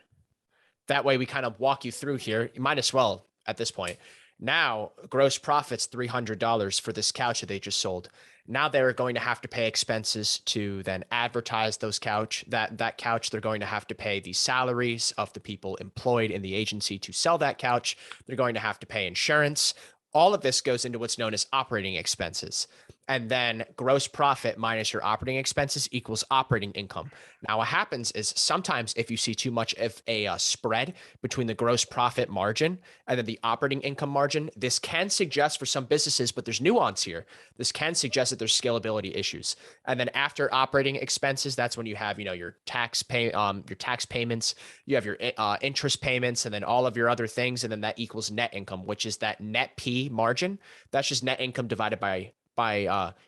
that way we kind of walk you through here. You might as well at this point. Now, gross profit's $300 for this couch that they just sold. Now they're going to have to pay expenses to then advertise that couch. They're going to have to pay the salaries of the people employed in the agency to sell that couch. They're going to have to pay insurance. All of this goes into what's known as operating expenses. And then gross profit minus your operating expenses equals operating income. Now, what happens is sometimes if you see too much of a spread between the gross profit margin and then the operating income margin, this can suggest for some businesses, but there's nuance here. This can suggest that there's scalability issues. And then after operating expenses, that's when you have, your tax payments, you have your interest payments, and then all of your other things. And then that equals net income, which is that net P margin. That's just net income divided by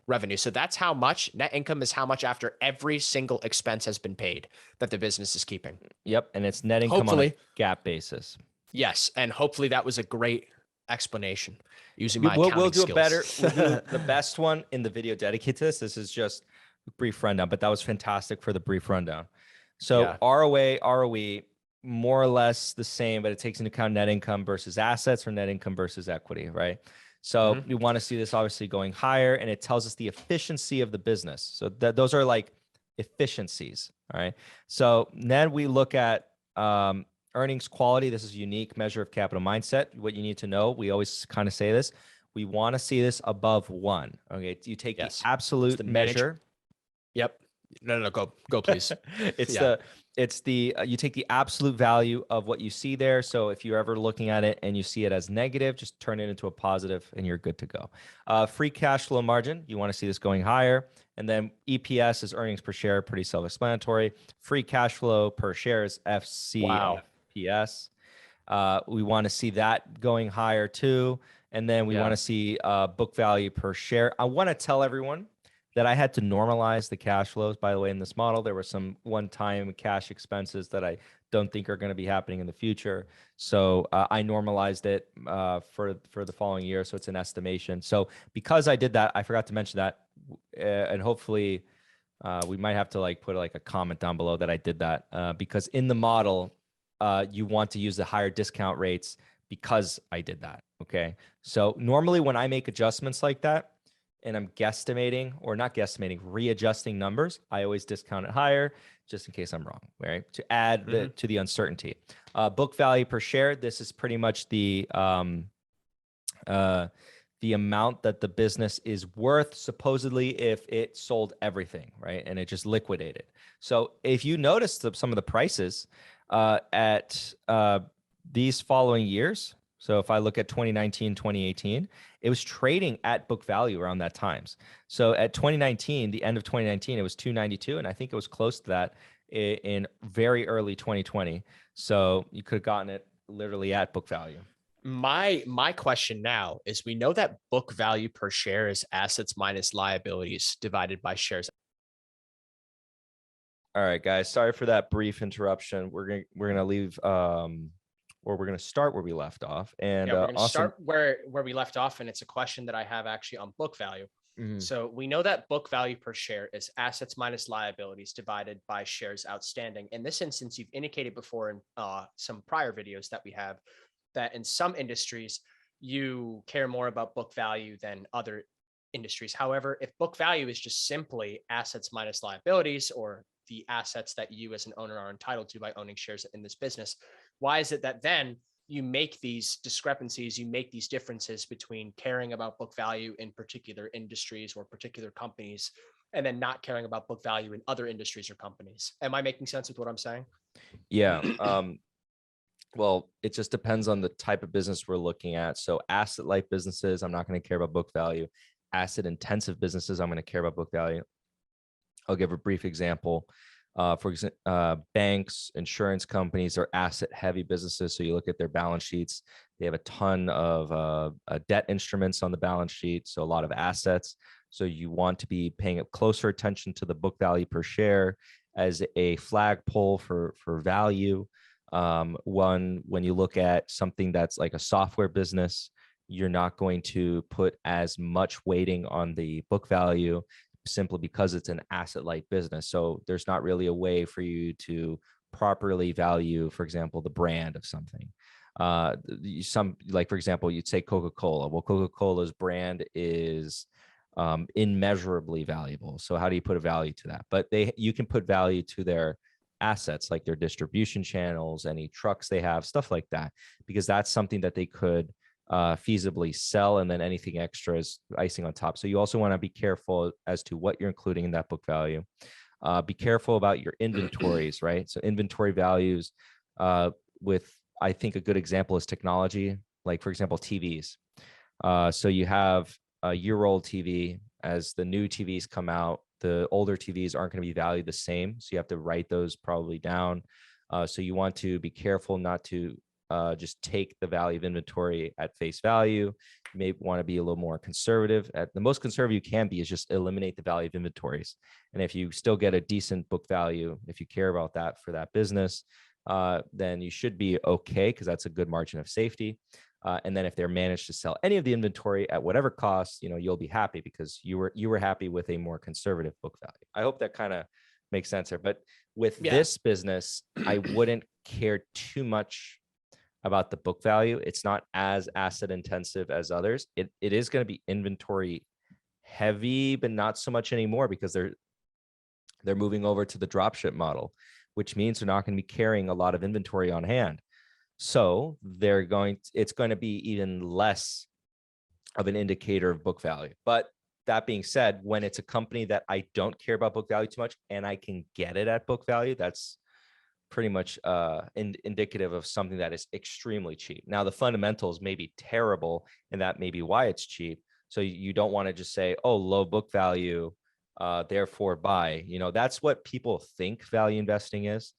revenue. So that's how much net income is, how much after every single expense has been paid that the business is keeping. Yep. And it's net income on a GAAP basis. Yes. And hopefully that was a great explanation using my accounting we'll do skills. We'll do the best one in the video dedicated to this. This is just a brief rundown, but that was fantastic for the brief rundown. So ROA, ROE, more or less the same, but it takes into account net income versus assets or net income versus equity, right? So we want to see this obviously going higher, and it tells us the efficiency of the business. So those are like efficiencies. All right. So then we look at earnings quality. This is a unique measure of capital mindset. What you need to know, we always kind of say this, we want to see this above 1. Okay. You take the absolute measure. Yep. No, go, please. It's Yeah. the you take the absolute value of what you see there. So if you're ever looking at it and you see it as negative, just turn it into a positive and you're good to go. Free cash flow margin, you want to see this going higher. And then EPS is earnings per share, pretty self-explanatory. Free cash flow per share is Wow. FCFPS. We want to see that going higher too. And then we want Yeah. to see book value per share. I want to tell everyone that I had to normalize the cash flows. By the way, in this model, there were some one-time cash expenses that I don't think are going to be happening in the future. So I normalized it for the following year. So it's an estimation. So because I did that, I forgot to mention that, and hopefully we might have to like put like a comment down below that I did that because in the model, you want to use the higher discount rates because I did that. Okay. So normally when I make adjustments like that, and I'm guesstimating or not guesstimating, readjusting numbers, I always discount it higher just in case I'm wrong, right? To add to the uncertainty. Book value per share. This is pretty much the amount that the business is worth supposedly if it sold everything, right? And it just liquidated. So if you notice some of the prices at these following years, so if I look at 2019, 2018, it was trading at book value around that times. So at 2019, the end of 2019, it was 292, and I think it was close to that in very early 2020. So you could have gotten it literally at book value. My question now is, we know that book value per share is assets minus liabilities divided by shares. All right, guys. Sorry for that brief interruption. We're gonna leave or we're gonna start where we left off. And Yeah, we're going to awesome. start where we left off, and it's a question that I have actually on book value. Mhm. So we know that book value per share is assets minus liabilities divided by shares outstanding. In this instance, you've indicated before in some prior videos that we have that in some industries you care more about book value than other industries. However, if book value is just simply assets minus liabilities, or the assets that you as an owner are entitled to by owning shares in this business, why is it that then you make these discrepancies, you make these differences between caring about book value in particular industries or particular companies, and then not caring about book value in other industries or companies? Am I making sense with what I'm saying? Yeah. Well, it just depends on the type of business we're looking at. So asset light businesses, I'm not going to care about book value. Asset intensive businesses, I'm going to care about book value. I'll give a brief example. For example, banks, insurance companies are asset heavy businesses. So you look at their balance sheets, they have a ton of debt instruments on the balance sheet. So a lot of assets. So you want to be paying closer attention to the book value per share as a flagpole for value. When you look at something that's like a software business, you're not going to put as much weighting on the book value simply because it's an asset light business. So there's not really a way for you to properly value, for example, the brand of something. Like, for example, you'd say Coca-Cola. Well, Coca-Cola's brand is immeasurably valuable. So how do you put a value to that? But you can put value to their assets, like their distribution channels, any trucks they have, stuff like that, because that's something that they could feasibly sell, and then anything extra is icing on top. So you also want to be careful as to what you're including in that book value. Be careful about your inventories, right? So inventory values I think a good example is technology, like for example, TVs. So you have a year-old TV. As the new TVs come out, the older TVs aren't going to be valued the same. So you have to write those probably down. So you want to be careful not to just take the value of inventory at face value. You may want to be a little more conservative. The most conservative you can be is just eliminate the value of inventories. And if you still get a decent book value, if you care about that for that business, then you should be okay, because that's a good margin of safety. And then if they're managed to sell any of the inventory at whatever cost, you'll be happy because you were happy with a more conservative book value. I hope that kind of makes sense here. But with this business, I wouldn't care too much about the book value. It's not as asset intensive as others. It is going to be inventory heavy, but not so much anymore, because they're moving over to the dropship model, which means they're not going to be carrying a lot of inventory on hand. So it's going to be even less of an indicator of book value. But that being said, when it's a company that I don't care about book value too much and I can get it at book value, that's pretty much indicative of something that is extremely cheap. Now, the fundamentals may be terrible, and that may be why it's cheap. So you don't want to just say, oh, low book value, therefore buy. That's what people think value investing is.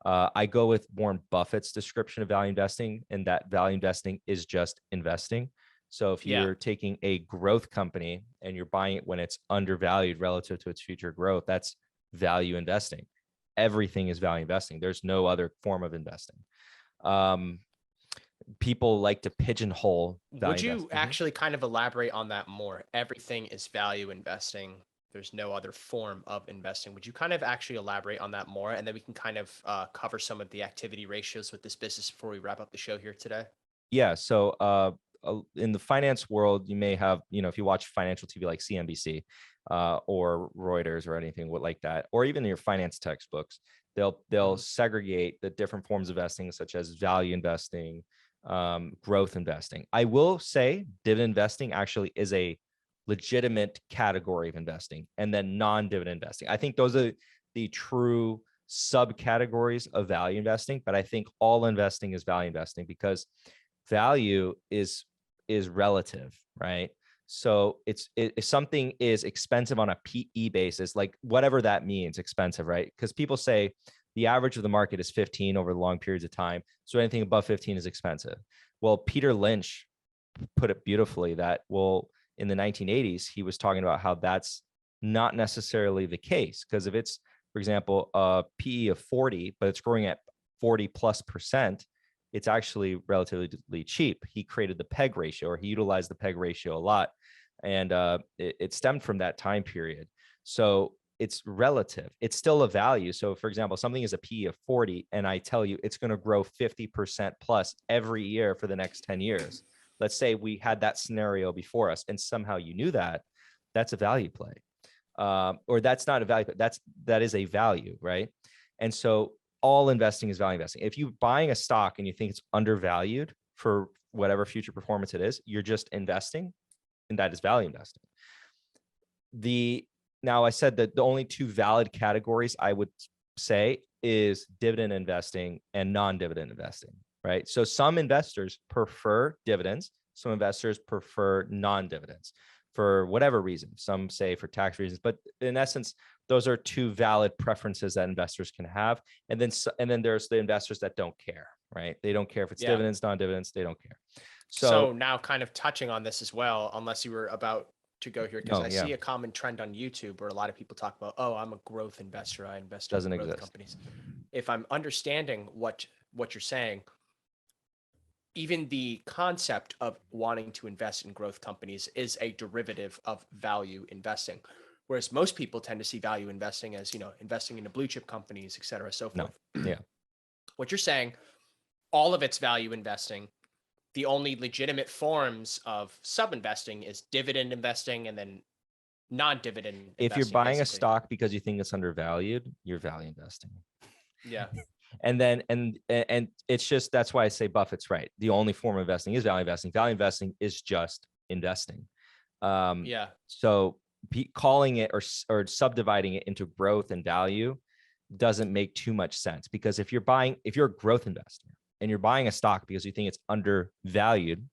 I go with Warren Buffett's description of value investing, and that value investing is just investing. So if Yeah. you're taking a growth company and you're buying it when it's undervalued relative to its future growth, that's value investing. Everything is value investing. There's no other form of investing. People like to pigeonhole value Would you investing. actually kind of elaborate on that more? Everything is value investing. There's no other form of investing. Would you kind of actually elaborate on that more? And then we can kind of cover some of the activity ratios with this business before we wrap up the show here today. Yeah. So in the finance world, you may have, if you watch financial TV like CNBC or Reuters or anything like that, or even your finance textbooks, they'll segregate the different forms of investing, such as value investing, growth investing. I will say dividend investing actually is a legitimate category of investing, and then non-dividend investing. I think those are the true subcategories of value investing, but I think all investing is value investing because value is relative, right? So if something is expensive on a PE basis, like whatever that means, expensive, right? Because people say the average of the market is 15 over long periods of time. So anything above 15 is expensive. Well, Peter Lynch put it beautifully that, well, in the 1980s, he was talking about how that's not necessarily the case. Because if it's, for example, a PE of 40, but it's growing at 40+%, it's actually relatively cheap. He created the PEG ratio, or he utilized the PEG ratio a lot. And it stemmed from that time period. So it's relative. It's still a value. So for example, something is a PE of 40, and I tell you it's going to grow 50% plus every year for the next 10 years. Let's say we had that scenario before us and somehow you knew that, that's a value play. Or that's not a value, but that is a value, right? And so all investing is value investing. If you're buying a stock and you think it's undervalued for whatever future performance it is, you're just investing, and that is value investing. Now I said that the only two valid categories I would say is dividend investing and non-dividend investing, right? So some investors prefer dividends, some investors prefer non-dividends for whatever reason. Some say for tax reasons, but in essence, those are two valid preferences that investors can have. And then there's the investors that don't care, right? They don't care if it's dividends, non-dividends, they don't care. So now kind of touching on this as well, unless you were about to go here, because I see a common trend on YouTube where a lot of people talk about, oh, I'm a growth investor. I invest in growth companies. If I'm understanding what you're saying, even the concept of wanting to invest in growth companies is a derivative of value investing. Whereas most people tend to see value investing as, investing into blue chip companies, et cetera, so forth. No. Yeah. What you're saying, all of it's value investing. The only legitimate forms of sub-investing is dividend investing and then non-dividend investing. If you're buying a stock because you think it's undervalued, you're value investing. Yeah. And then, and it's just, that's why I say Buffett's right. The only form of investing is value investing. Value investing is just investing. So calling it or subdividing it into growth and value doesn't make too much sense, because if you're a growth investor and you're buying a stock because you think it's undervalued,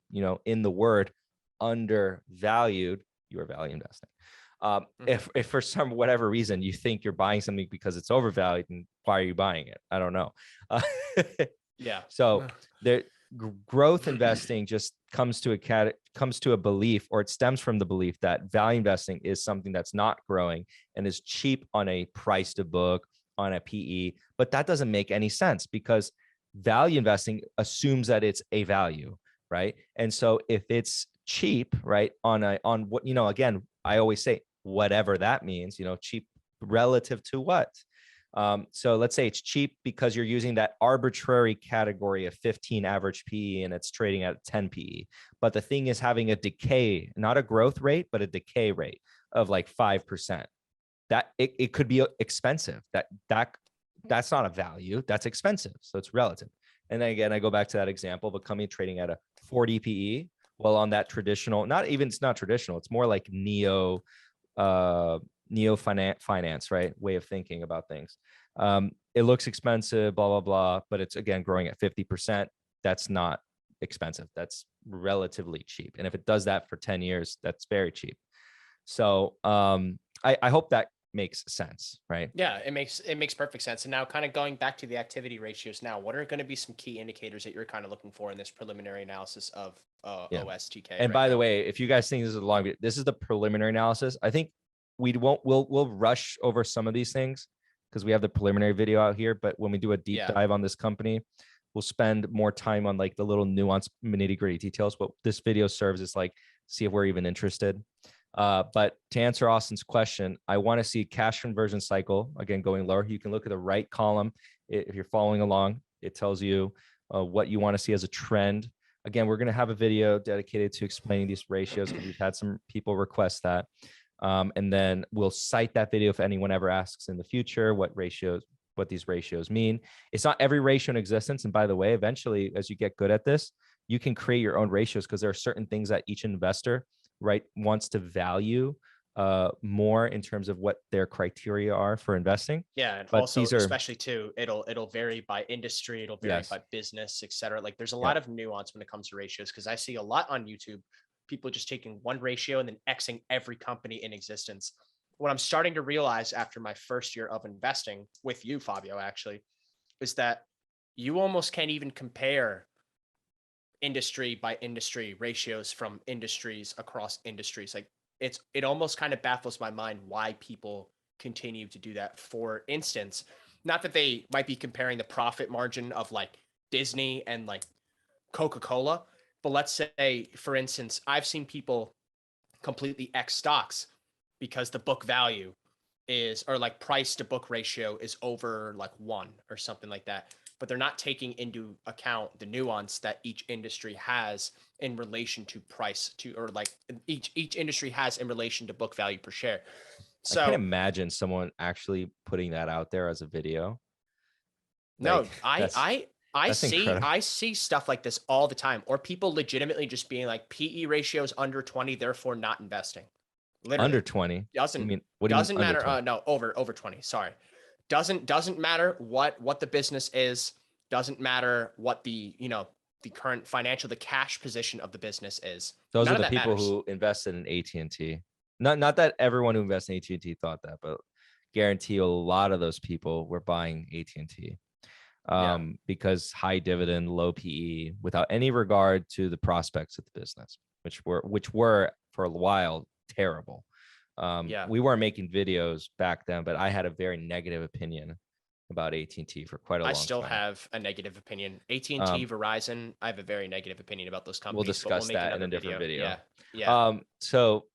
in the word undervalued, you are value investing. If for some whatever reason you think you're buying something because it's overvalued, and why are you buying it? I don't know. So growth investing just comes to a belief, or it stems from the belief that value investing is something that's not growing and is cheap on a price to book, on a PE, but that doesn't make any sense, because value investing assumes that it's a value, right? And so if it's cheap, right, on what, again, I always say whatever that means, cheap relative to what? So let's say it's cheap because you're using that arbitrary category of 15 average PE and it's trading at 10 PE. But the thing is having a decay, not a growth rate, but a decay rate of like 5%. That it could be expensive. That's not a value, that's expensive. So it's relative. And then again, I go back to that example of a company trading at a 40 PE. Well, on that traditional, it's not traditional, it's more like neo neo finance, right? Way of thinking about things. It looks expensive, blah, blah, blah, but it's again growing at 50%. That's not expensive. That's relatively cheap. And if it does that for 10 years, that's very cheap. So I hope that makes sense, right? Yeah, it makes perfect sense. And now kind of going back to the activity ratios now, what are going to be some key indicators that you're kind of looking for in this preliminary analysis of Yeah. OSTK And right by the now? way, if you guys think this is a long video, this is the preliminary analysis. I think we'll rush over some of these things because we have the preliminary video out here. But when we do a deep Yeah. dive on this company, we'll spend more time on like the little nuanced nitty gritty details. But this video serves as like, see if we're even interested. But to answer Austin's question, I want to see cash conversion cycle again going lower. You can look at the right column. If you're following along, it tells you what you want to see as a trend. Again, we're going to have a video dedicated to explaining these ratios because we've had some people request that. And then we'll cite that video if anyone ever asks in the future what these ratios mean. It's not every ratio in existence. And by the way, eventually, as you get good at this, you can create your own ratios because there are certain things that each investor, right, wants to value more in terms of what their criteria are for investing. Yeah, and But also these are, especially too, it'll vary by industry, it'll vary yes, by business, etc. Like there's a yeah, lot of nuance when it comes to ratios because I see a lot on YouTube, people just taking one ratio and then Xing every company in existence. What I'm starting to realize after my first year of investing with you, Fabio, actually, is that you almost can't even compare industry by industry ratios from industries across industries. Like it almost kind of baffles my mind why people continue to do that. For instance, not that they might be comparing the profit margin of like Disney and like Coca-Cola, but let's say, for instance, I've seen people completely X stocks because the book value is, or like price to book ratio is over like 1 or something like that, but they're not taking into account the nuance that each industry has in relation to price to, or like each industry has in relation to book value per share. I can't So imagine someone actually putting that out there as a video. no, Like that's incredible. I see stuff like this all the time, or people legitimately just being like PE ratios under 20, therefore not investing. Under Literally 20. doesn't What do you mean doesn't under matter. 20? No, over 20. Sorry, doesn't matter what the business is. Doesn't matter what the the current financial, the cash position of the business is. Those None are of the that people matters. who invested in AT&T. Not that everyone who invested in AT&T thought that, but guarantee a lot of those people were buying AT&T Yeah, because high dividend, low PE, without any regard to the prospects of the business, which were for a while terrible. yeah. We weren't making videos back then, but I had a very negative opinion about AT&T for quite a I long still time. have a negative opinion. AT&T, Um, Verizon, I have a very negative opinion about those we'll companies, but we'll discuss make that in another a different video. video. Yeah, yeah. So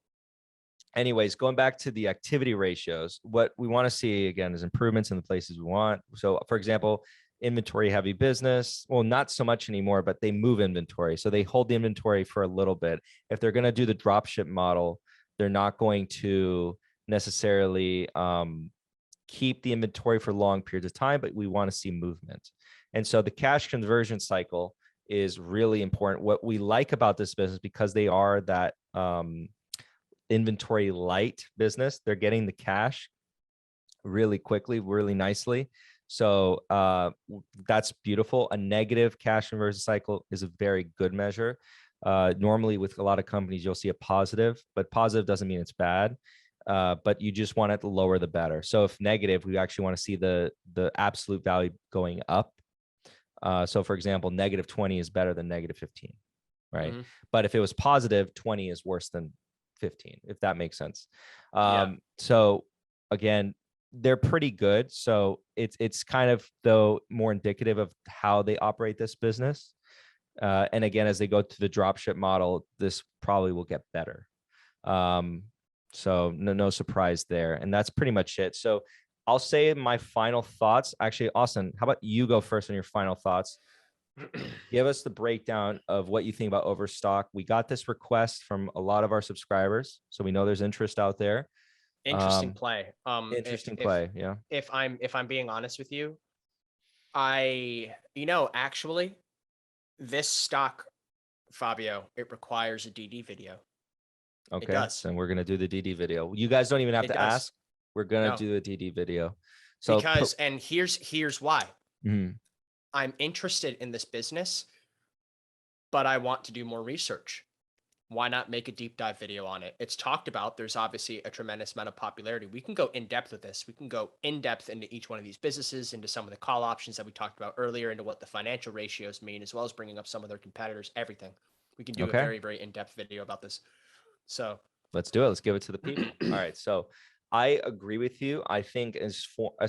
anyways, going back to the activity ratios, what we want to see again is improvements in the places we want. So for example, inventory heavy business, well, not so much anymore, but they move inventory. So they hold the inventory for a little bit. If they're going to do the drop ship model, they're not going to necessarily keep the inventory for long periods of time, but we want to see movement. And so the cash conversion cycle is really important. What we like about this business, because they are that inventory light business, they're getting the cash really quickly, really nicely. So that's beautiful. A negative cash conversion cycle is a very good measure. Normally with a lot of companies, you'll see a positive, but positive doesn't mean it's bad. But you just want it to lower the better. So if negative, we actually want to see the absolute value going up. So for example, negative 20 is better than negative 15, right? Mm-hmm. But if it was positive, 20 is worse than 15, if that makes sense. Yeah. So again, they're pretty good. So it's kind of though more indicative of how they operate this business. And again, as they go to the dropship model, this probably will get better. So no surprise there. And that's pretty much it. So I'll say my final thoughts. Actually, Austin, how about you go first on your final thoughts? Give us the breakdown of what you think about Overstock. We got this request from a lot of our subscribers, so we know there's interest out there. Interesting play. Interesting play. Yeah. If I'm being honest with you, actually, this stock, Fabio, it requires a DD video. It Okay, does. then we're gonna do the DD video. You guys don't even have It to does. ask. We're gonna No, do the DD video. So, because, and here's why. mhm. I'm interested in this business, but I want to do more research. Why not make a deep dive video on it? It's talked about. There's obviously a tremendous amount of popularity. We can go in depth with this. We can go in depth into each one of these businesses, into some of the call options that we talked about earlier, into what the financial ratios mean, as well as bringing up some of their competitors, everything. We can do a Okay, very, very in-depth video about this. So let's do it. Let's give it to the people. All right. So I agree with you. I think as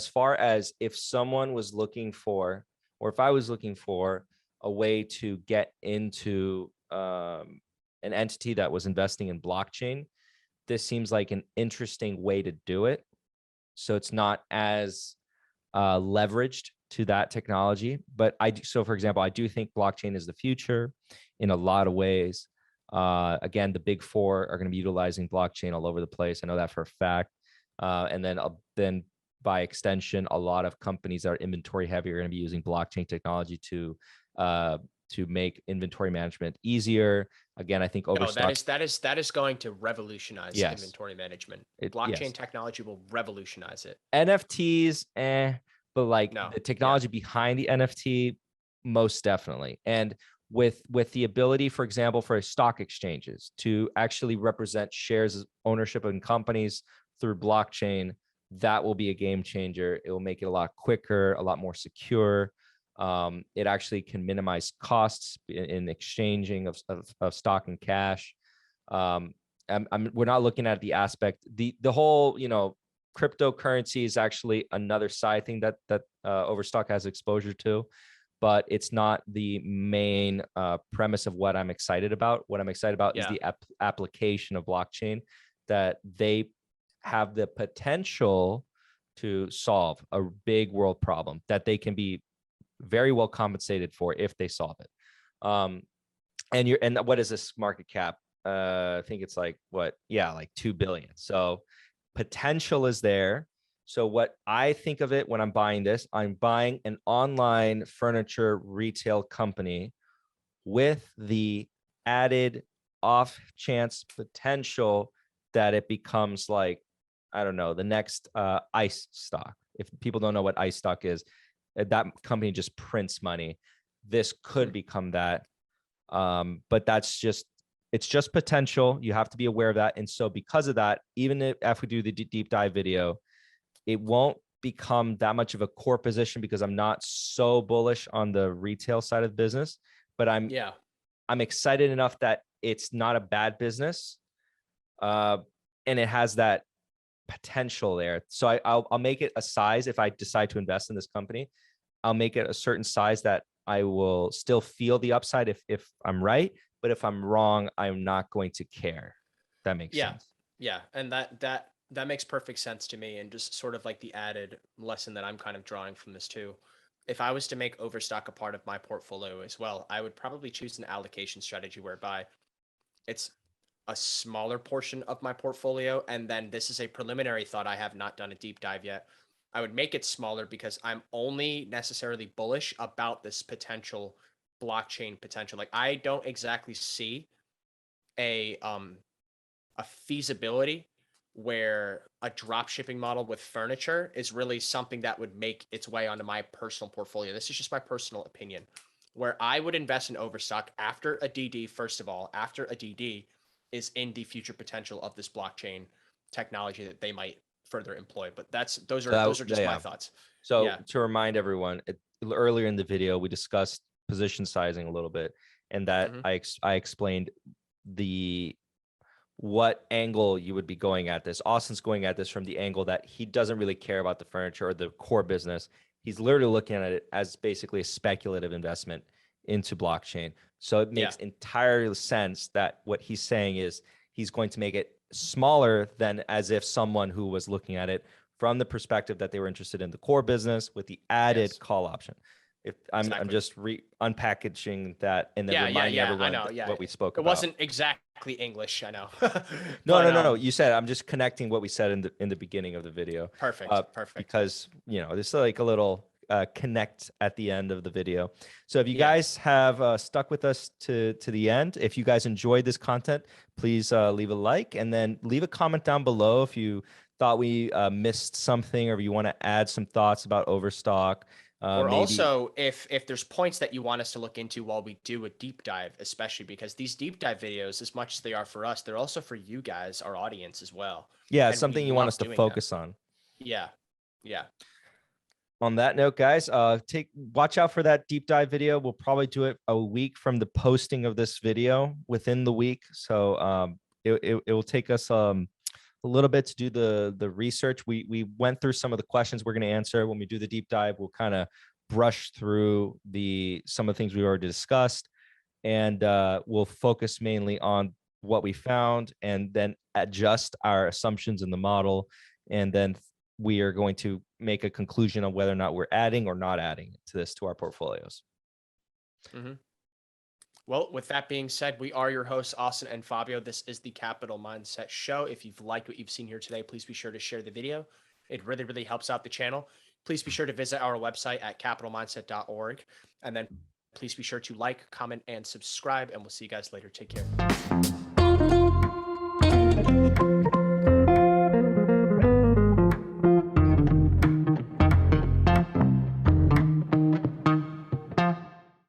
far as if someone was looking for, or if I was looking for a way to get into an entity that was investing in blockchain, this seems like an interesting way to do it. So it's not as leveraged to that technology. But so for example, I do think blockchain is the future in a lot of ways. Again, the big four are going to be utilizing blockchain all over the place. I know that for a fact. And then by extension, a lot of companies that are inventory heavy are going to be using blockchain technology to make inventory management easier. Again, I think no, Overstock. that is going to revolutionize Yes, inventory management. yes. Blockchain technology will revolutionize it. NFTs, but like No, the yeah, technology behind the NFT, most definitely. And with the ability, for example, for stock exchanges to actually represent shares ownership in companies through blockchain, that will be a game changer. It will make it a lot quicker, a lot more secure. It actually can minimize costs in exchanging of stock and cash. We're not looking at the aspect, the whole, cryptocurrency is actually another side thing that Overstock has exposure to, but it's not the main premise of what I'm excited about. What I'm excited about is yeah. the application of blockchain, that they have the potential to solve a big world problem that they can be very well compensated for if they solve it. And what is this market cap? I think it's like like 2 billion. So potential is there. So what I think of it when I'm buying this, I'm buying an online furniture retail company with the added off chance potential that it becomes like, I don't know, the next ICE stock. If people don't know what ICE stock is, that company just prints money. This could become that. But it's just potential. You have to be aware of that. And so because of that, even if we do the deep dive video, it won't become that much of a core position because I'm not so bullish on the retail side of the business, but I'm excited enough that it's not a bad business. And it has that potential there. So I'll make it a size. If I decide to invest in this company, I'll make it a certain size that I will still feel the upside if I'm right, but if I'm wrong, I'm not going to care. That makes Yeah. sense. Yeah. And that makes perfect sense to me. And just sort of like the added lesson that I'm kind of drawing from this too. If I was to make Overstock a part of my portfolio as well, I would probably choose an allocation strategy whereby it's a smaller portion of my portfolio. And then this is a preliminary thought. I have not done a deep dive yet. I would make it smaller because I'm only necessarily bullish about this potential blockchain potential. Like I don't exactly see a feasibility where a drop shipping model with furniture is really something that would make its way onto my personal portfolio. This is just my personal opinion. Where I would invest in Overstock after a DD, first of all, after a DD is in the future potential of this blockchain technology that they might further employ. But those are just my Yeah. thoughts. So Yeah. to remind everyone, earlier in the video, we discussed position sizing a little bit, and that Mm-hmm. I explained what angle you would be going at this. Austin's going at this from the angle that he doesn't really care about the furniture or the core business. He's literally looking at it as basically a speculative investment into blockchain. So it Yeah. makes entirely sense that what he's saying is he's going to make it smaller than as if someone who was looking at it from the perspective that they were interested in the core business with the added Yes. call option. If I'm Exactly. just unpackaging that and then Yeah. reminding Yeah. I everyone know. Yeah. what we spoke It about. wasn't exactly English. I know. No, But no, no, no. You said I'm just connecting what we said in the beginning of the video, perfect. Perfect. because this is like a little connect at the end of the video. So if you Yeah. guys have stuck with us to the end, if you guys enjoyed this content, please leave a like, and then leave a comment down below if you thought we missed something, or if you want to add some thoughts about Overstock. Or Maybe, also if there's points that you want us to look into while we do a deep dive, especially because these deep dive videos, as much as they are for us, they're also for you guys, our audience as well. yeah, And we something you want love us to doing them. focus on. Yeah. Yeah. On that note, guys, watch out for that deep dive video. We'll probably do it a week from the posting of this video, within the week. So it will take us a little bit to do the research. We went through some of the questions we're going to answer. When we do the deep dive, we'll kind of brush through some of the things we already discussed, and we'll focus mainly on what we found, and then adjust our assumptions in the model, and then we are going to make a conclusion on whether or not we're adding or not adding to our portfolios. Mm-hmm. Well, with that being said, we are your hosts, Austin and Fabio. This is the Capital Mindset Show. If you've liked what you've seen here today, please be sure to share the video. It really, really helps out the channel. Please be sure to visit our website at capitalmindset.org. And then please be sure to like, comment, and subscribe. And we'll see you guys later. Take care.